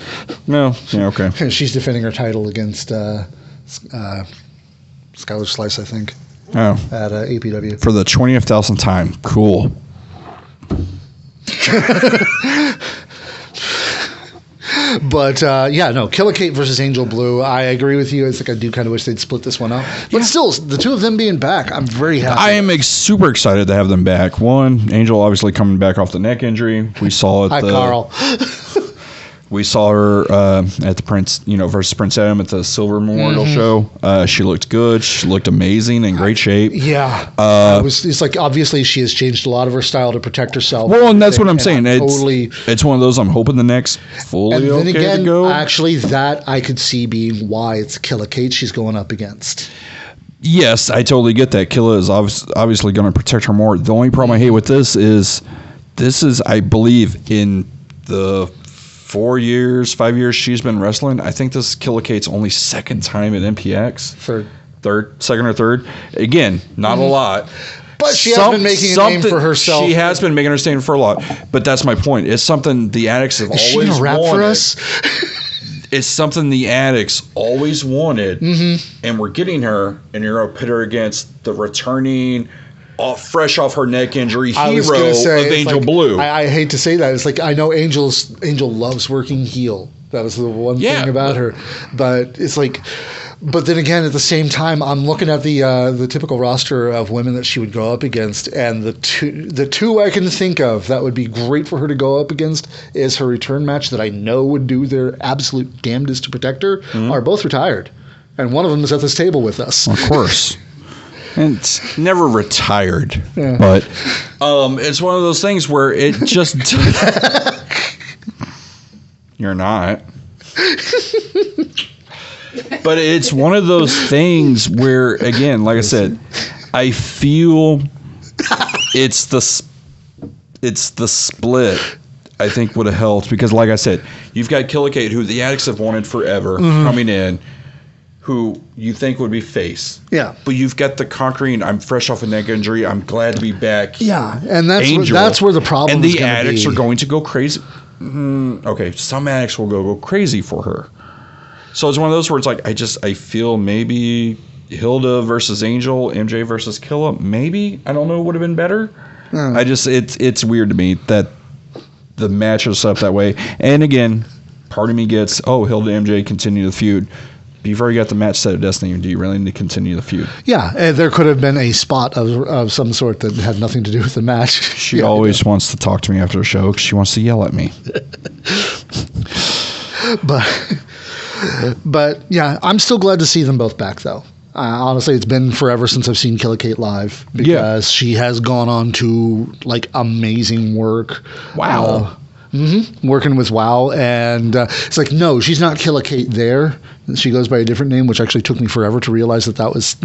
Speaker 2: No. Yeah, okay.
Speaker 1: She's defending her title against Skylar Slice, I think,
Speaker 2: Oh.
Speaker 1: at APW.
Speaker 2: For the 20,000th time. Cool.
Speaker 1: But Killer Kate versus Angel Blue. I agree with you. I think I do kind of wish they'd split this one up. But still, the 2 of them being back, I'm very happy.
Speaker 2: I am super excited to have them back. One, Angel obviously coming back off the neck injury. We saw it.
Speaker 1: Hi, Carl.
Speaker 2: We saw her at the Prince, versus Prince Adam at the Silver Memorial show. She looked good. She looked amazing, in great shape.
Speaker 1: Yeah. It's like, obviously, she has changed a lot of her style to protect herself.
Speaker 2: Well, and that's what I'm saying.
Speaker 1: Totally.
Speaker 2: It's one of those I'm hoping the next fully
Speaker 1: And then
Speaker 2: okay
Speaker 1: again,
Speaker 2: to go.
Speaker 1: actually, that I could see being why it's Killer Kate she's going up against.
Speaker 2: Yes, I totally get that. Killa is obviously going to protect her more. The only problem I hate with this is, I believe, in the 5 years she's been wrestling, I think this is Killer Kate's only second time at MPX. Second or third. Again, not a lot.
Speaker 1: But she has been making a name for herself.
Speaker 2: She has been making her stand for a lot. But that's my point. It's something the Addicts have
Speaker 1: Is she
Speaker 2: always
Speaker 1: gonna rap
Speaker 2: wanted.
Speaker 1: for us?
Speaker 2: It's something the Addicts always wanted, and we're getting her, and you're going to pit her against the returning, fresh off her neck injury hero of Angel Blue.
Speaker 1: I hate to say that. It's like, I know Angel loves working heel. That was the one thing about her. But it's like, but then again, at the same time, I'm looking at the typical roster of women that she would go up against, and the two I can think of that would be great for her to go up against is her return match that I know would do their absolute damnedest to protect her, are both retired. And one of them is at this table with us.
Speaker 2: Of course. And it's never retired.
Speaker 1: Yeah.
Speaker 2: But it's one of those things where it just... You're not. But it's one of those things where, again, like I said, I feel it's the split I think would have helped, because like I said, you've got Killer Kate, who the Addicts have wanted forever, coming in, who you think would be face.
Speaker 1: Yeah.
Speaker 2: But you've got the conquering, I'm fresh off a neck injury, I'm glad to be back.
Speaker 1: Yeah, and
Speaker 2: Angel,
Speaker 1: that's where the problem
Speaker 2: and
Speaker 1: is
Speaker 2: the
Speaker 1: gonna
Speaker 2: Addicts
Speaker 1: be.
Speaker 2: are going to go crazy. Okay, some Addicts will go crazy for her. So it's one of those where it's like, I feel maybe Hilda versus Angel, MJ versus Killa, maybe, I don't know, would have been better. It's weird to me that the match was set up that way. And again, part of me gets, Hilda MJ continue the feud. But you've already got the match set at Destiny. Do you really need to continue the feud?
Speaker 1: Yeah, and there could have been a spot of some sort that had nothing to do with the match.
Speaker 2: She always wants to talk to me after the show because she wants to yell at me.
Speaker 1: But yeah, I'm still glad to see them both back, though. Honestly, it's been forever since I've seen Killer Kate live, because she has gone on to like amazing work.
Speaker 2: Wow.
Speaker 1: Working with WoW, and it's like, no, she's not Killer Kate there. She goes by a different name, which actually took me forever to realize that was,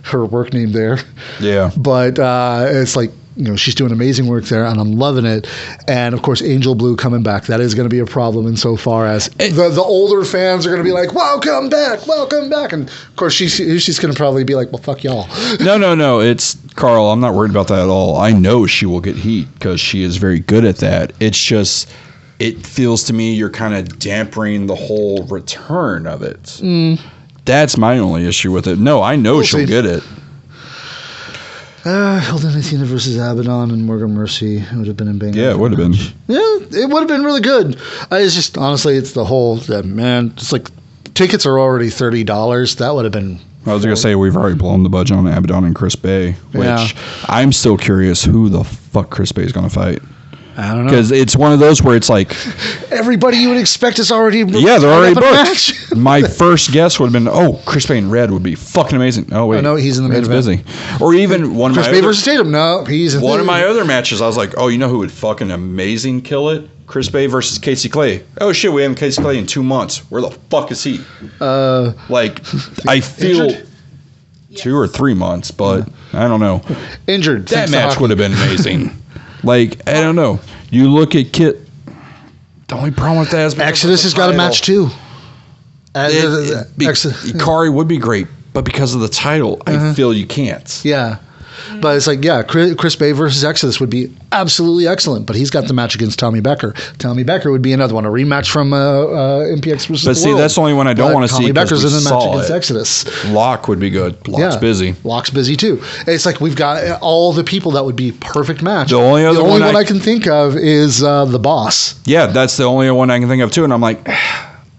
Speaker 1: her work name there. Yeah. But it's like, she's doing amazing work there, and I'm loving it. And of course, Angel Blue coming back, that is going to be a problem insofar as the older fans are going to be like, welcome back. And of course, she's going to probably be like, well, fuck y'all.
Speaker 2: No. It's Carl. I'm not worried about that at all. I know she will get heat because she is very good at that. It's just, it feels to me you're kind of dampering the whole return of it. That's my only issue with it. No, I know she'll get it.
Speaker 1: Hilda Athena versus Abaddon and Morgan Mercy would have been in Bang.
Speaker 2: Yeah, it would have been.
Speaker 1: Yeah, it would have been really good. It's just, honestly, it's the whole, man, it's like, tickets are already $30. That would have been...
Speaker 2: I was going to say, we've already blown the budget on Abaddon and Chris Bay, which I'm still curious who the fuck Chris Bay is going to fight.
Speaker 1: I don't know.
Speaker 2: Because it's one of those where it's like...
Speaker 1: Everybody you would expect is already...
Speaker 2: Yeah, they're already booked.
Speaker 1: Match.
Speaker 2: My first guess would have been, Chris Bay and Red would be fucking amazing. Oh, wait.
Speaker 1: Oh, no, he's in the main
Speaker 2: Red's
Speaker 1: event.
Speaker 2: busy. Or even one of
Speaker 1: Chris
Speaker 2: my
Speaker 1: Bay
Speaker 2: other...
Speaker 1: versus Tatum. No, he's in
Speaker 2: One of my other matches, I was like, you know who would fucking amazing kill it? Chris Bay versus Casey Clay. Oh, shit, we haven't Casey Clay in 2 months. Where the fuck is he? I feel...
Speaker 1: Injured?
Speaker 2: 2 or 3 months, but I don't know.
Speaker 1: Injured.
Speaker 2: That match would have been amazing. I don't know. You look at Kit. The only problem with that is
Speaker 1: Exodus has got a match too.
Speaker 2: Ikari would be great, but because of the title, I feel you can't.
Speaker 1: Yeah. But it's like, Chris Bay versus Exodus would be absolutely excellent, but he's got the match against Tommy Becker. Tommy Becker would be another one, a rematch from MPX versus
Speaker 2: But see, that's the only one I don't want to see.
Speaker 1: Tommy Becker's in the match against
Speaker 2: it.
Speaker 1: Exodus.
Speaker 2: Locke would be good. Locke's busy.
Speaker 1: Locke's busy too. It's like we've got all the people that would be perfect match.
Speaker 2: The only one
Speaker 1: I can think of is the Boss.
Speaker 2: Yeah, that's the only one I can think of too. And I'm like,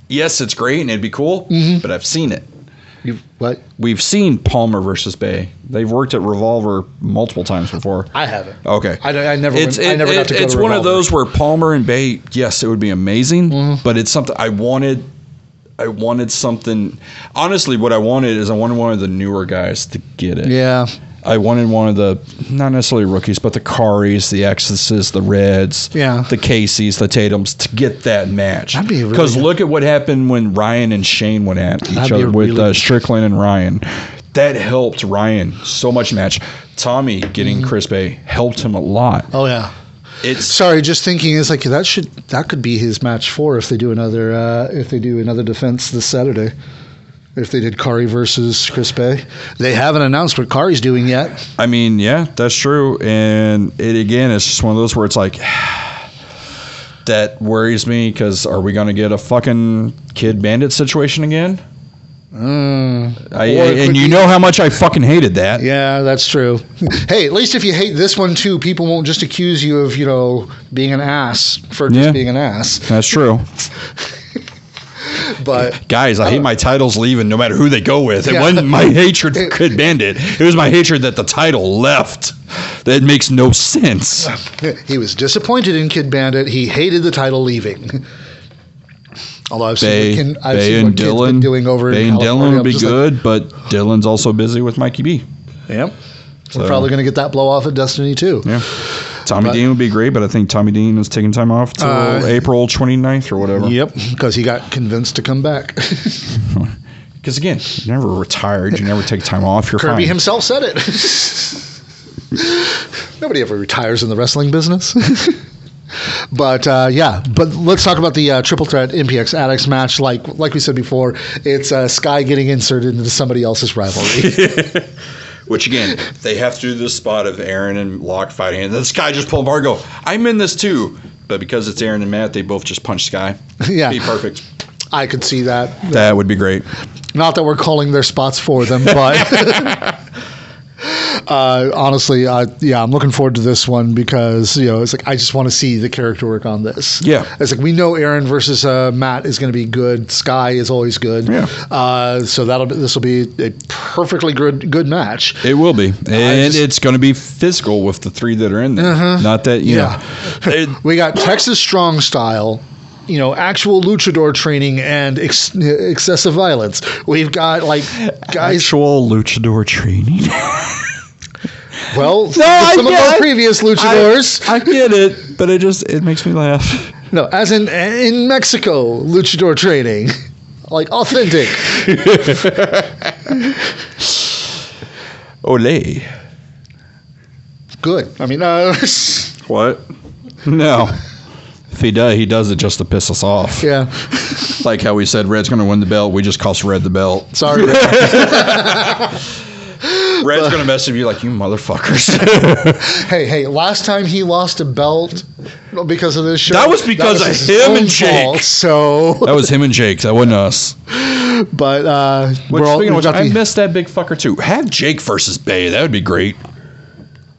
Speaker 2: yes, it's great and it'd be cool, but I've seen it.
Speaker 1: What?
Speaker 2: We've seen Palmer versus Bay. They've worked at Revolver multiple times before.
Speaker 1: I haven't.
Speaker 2: Okay.
Speaker 1: I never got to go to
Speaker 2: It's one of those where Palmer and Bay, yes, it would be amazing, but it's something I wanted something. Honestly, what I wanted is I wanted one of the newer guys to get it.
Speaker 1: Yeah.
Speaker 2: I wanted one of the, not necessarily rookies, but the Karis, the Exodus, the Reds, the Caseys, the Tatums to get that match.
Speaker 1: That'd be
Speaker 2: because
Speaker 1: really
Speaker 2: look at what happened when Ryan and Shane went at each other with Strickland and Ryan. That helped Ryan so much match. Tommy getting Chris Bay helped him a lot.
Speaker 1: Oh yeah.
Speaker 2: Sorry,
Speaker 1: just thinking is like that could be his match 4 if they do another defense this Saturday. If they did Kari versus Chris Bay. They haven't announced what Kari's doing yet.
Speaker 2: I mean, yeah, that's true. And it's just one of those where it's like, that worries me because are we going to get a fucking Kid Bandit situation again? And you know how much I fucking hated that.
Speaker 1: Yeah, that's true. Hey, at least if you hate this one too, people won't just accuse you of, being an ass for just being an ass.
Speaker 2: That's true.
Speaker 1: But
Speaker 2: guys, I hate my titles leaving no matter who they go with. It wasn't my hatred for Kid Bandit. It was my hatred that the title left. That makes no sense.
Speaker 1: He was disappointed in Kid Bandit. He hated the title leaving. Although I've seen what Kid's been doing over in California.
Speaker 2: Dylan would be good, but Dylan's also busy with Mikey B.
Speaker 1: Yep. So we're probably going to get that blow off at Destiny too.
Speaker 2: Yeah. Tommy Dean would be great, but I think Tommy Dean is taking time off till April 29th or whatever.
Speaker 1: Yep, because he got convinced to come back.
Speaker 2: Because again, you never retired. You never take time off. You're
Speaker 1: Kirby
Speaker 2: fine.
Speaker 1: himself said it. Nobody ever retires in the wrestling business. But let's talk about the triple threat MPX Addicts match. Like we said before, it's Sky getting inserted into somebody else's rivalry.
Speaker 2: Which again, they have to do this spot of Aaron and Locke fighting, and this guy just pull apart and go, I'm in this too. But because it's Aaron and Matt, they both just punch Sky. Yeah. Be perfect.
Speaker 1: I could see that.
Speaker 2: That would be great.
Speaker 1: Not that we're calling their spots for them, but honestly, I'm looking forward to this one because it's like I just want to see the character work on this.
Speaker 2: Yeah,
Speaker 1: it's like we know Aaron versus Matt is going to be good. Sky is always good.
Speaker 2: Yeah.
Speaker 1: So this will be a perfectly good match.
Speaker 2: It will be, and it's going to be physical with the 3 that are in there. Not that you know.
Speaker 1: We got Texas Strong Style. Actual luchador training and excessive violence. We've got guys.
Speaker 2: Actual luchador training.
Speaker 1: Well, some of our previous luchadors.
Speaker 2: I get it, but it makes me laugh.
Speaker 1: No, as in Mexico, luchador training, authentic.
Speaker 2: Ole.
Speaker 1: Good. I mean,
Speaker 2: what? No. If he does it just to piss us off.
Speaker 1: Yeah.
Speaker 2: Like how we said Red's going to win the belt. We just cost Red the belt.
Speaker 1: Sorry, Red.
Speaker 2: Red's going to message you like, you motherfuckers.
Speaker 1: Hey, last time he lost a belt because of this show.
Speaker 2: That was because of him and Jake.
Speaker 1: Fault, so
Speaker 2: that was him and Jake. That wasn't us.
Speaker 1: But
Speaker 2: speaking of which, I missed that big fucker too. Have Jake versus Bay. That would be great.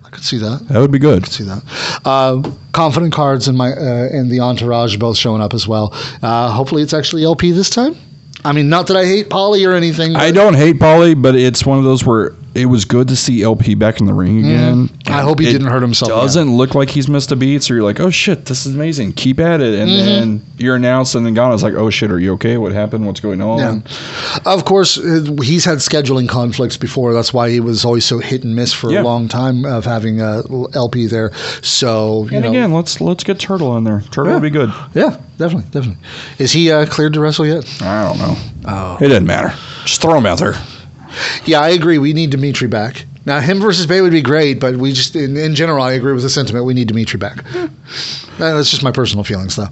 Speaker 1: I could see that.
Speaker 2: That would be good.
Speaker 1: I could see that. Confident Cards and the Entourage both showing up as well. Hopefully it's actually LP this time. I mean, not that I hate Polly or anything.
Speaker 2: I don't hate Polly, but it's one of those where it was good to see LP back in the ring again.
Speaker 1: I hope he didn't hurt himself.
Speaker 2: Doesn't look like he's missed a beat, so you're like, oh shit, this is amazing. Keep at it. And then you're announced, and then Ghana's like, oh shit, are you okay? What happened? What's going on?
Speaker 1: Yeah. Of course, he's had scheduling conflicts before. That's why he was always so hit and miss for a long time of having LP there. So,
Speaker 2: again, let's get Turtle in there. Turtle would be good.
Speaker 1: Yeah, definitely. Is he cleared to wrestle yet?
Speaker 2: I don't know. It doesn't matter. Just throw him out there.
Speaker 1: Yeah, I agree. We need Dimitri back. Now, him versus Bay would be great, but we just, in general, I agree with the sentiment. We need Dimitri back. That's just my personal feelings, though.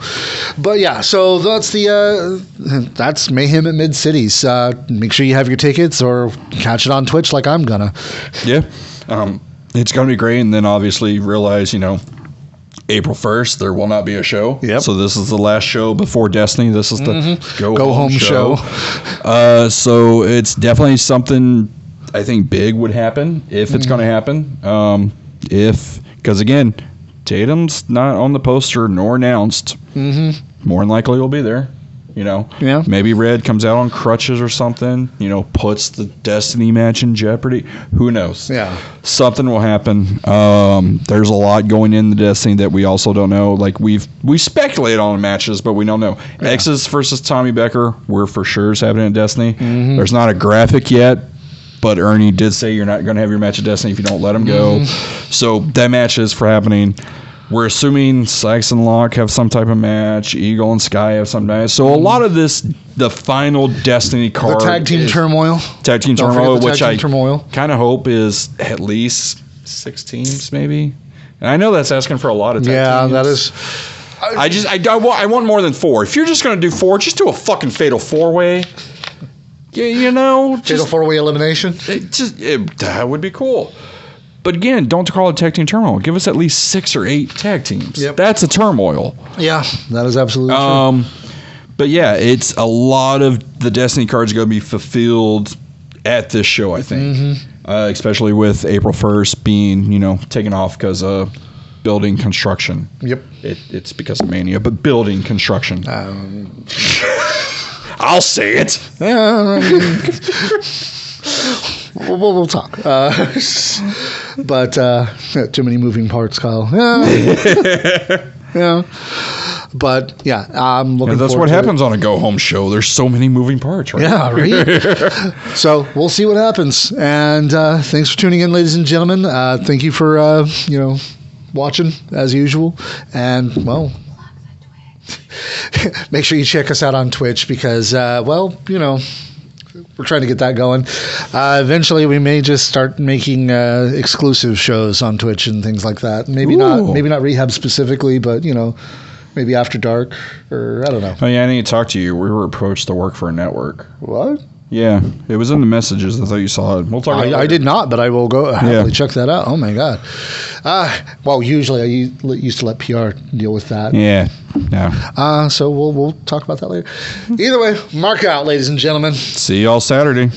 Speaker 1: But yeah, so that's Mayhem at Mid Cities. Make sure you have your tickets or catch it on Twitch like I'm gonna.
Speaker 2: Yeah, it's gonna be great, and then obviously realize, April 1st, there will not be a show.
Speaker 1: Yep.
Speaker 2: So this is the last show before Destiny. This is the go home show. So it's definitely something I think big would happen if it's going to happen. Because again, Tatum's not on the poster nor announced. More than likely he'll be there.
Speaker 1: Yeah.
Speaker 2: Maybe Red comes out on crutches or something, puts the Destiny match in jeopardy. Who knows?
Speaker 1: Yeah.
Speaker 2: Something will happen. There's a lot going in the Destiny that we also don't know. Like we speculate on matches, but we don't know. Yeah. Exodus versus Tommy Becker, we're for sure is happening in Destiny. There's not a graphic yet, but Ernie did say you're not going to have your match at Destiny if you don't let him go. So that match is for happening. We're assuming Sykes and Locke have some type of match. Eagle and Sky have some match. So a lot of this, the final Destiny card.
Speaker 1: The Tag Team Turmoil.
Speaker 2: Tag Team Turmoil, which I
Speaker 1: Turmoil.
Speaker 2: kind of hope is at least 6 teams, maybe. And I know that's asking for a lot of tag teams.
Speaker 1: Yeah, that is.
Speaker 2: I want more than 4. If you're just going to do 4, just do a fucking Fatal 4-way. Yeah,
Speaker 1: Fatal 4-way elimination.
Speaker 2: That would be cool. But again, don't call it tag team turmoil. Give us at least 6 or 8 tag teams.
Speaker 1: Yep.
Speaker 2: That's a turmoil.
Speaker 1: Yeah, that is absolutely true.
Speaker 2: But yeah, it's a lot of the Destiny cards going to be fulfilled at this show, I think. Especially with April 1st being, taken off because of building construction.
Speaker 1: Yep.
Speaker 2: It's because of Mania, but building construction. I'll say it.
Speaker 1: We'll talk. But too many moving parts, Kyle. Yeah. But yeah, I'm looking forward to it.
Speaker 2: That's what happens on a go-home show. There's so many moving parts, right?
Speaker 1: Yeah, right? So we'll see what happens. And thanks for tuning in, ladies and gentlemen. Thank you for, watching, as usual. And, well, make sure you check us out on Twitch because, we're trying to get that going. Eventually, we may just start making exclusive shows on Twitch and things like that. Maybe not Rehab specifically, but maybe After Dark or I don't know.
Speaker 2: Oh yeah, I need to talk to you. We were approached to work for a network.
Speaker 1: What?
Speaker 2: Yeah, it was in the messages. I thought you saw it. We'll talk.
Speaker 1: I did not, but I will go happily check that out. Oh my god. Well, usually I used to let PR deal with that.
Speaker 2: Yeah. No.
Speaker 1: So we'll talk about that later. Either way, mark out, ladies and gentlemen.
Speaker 2: See y'all Saturday.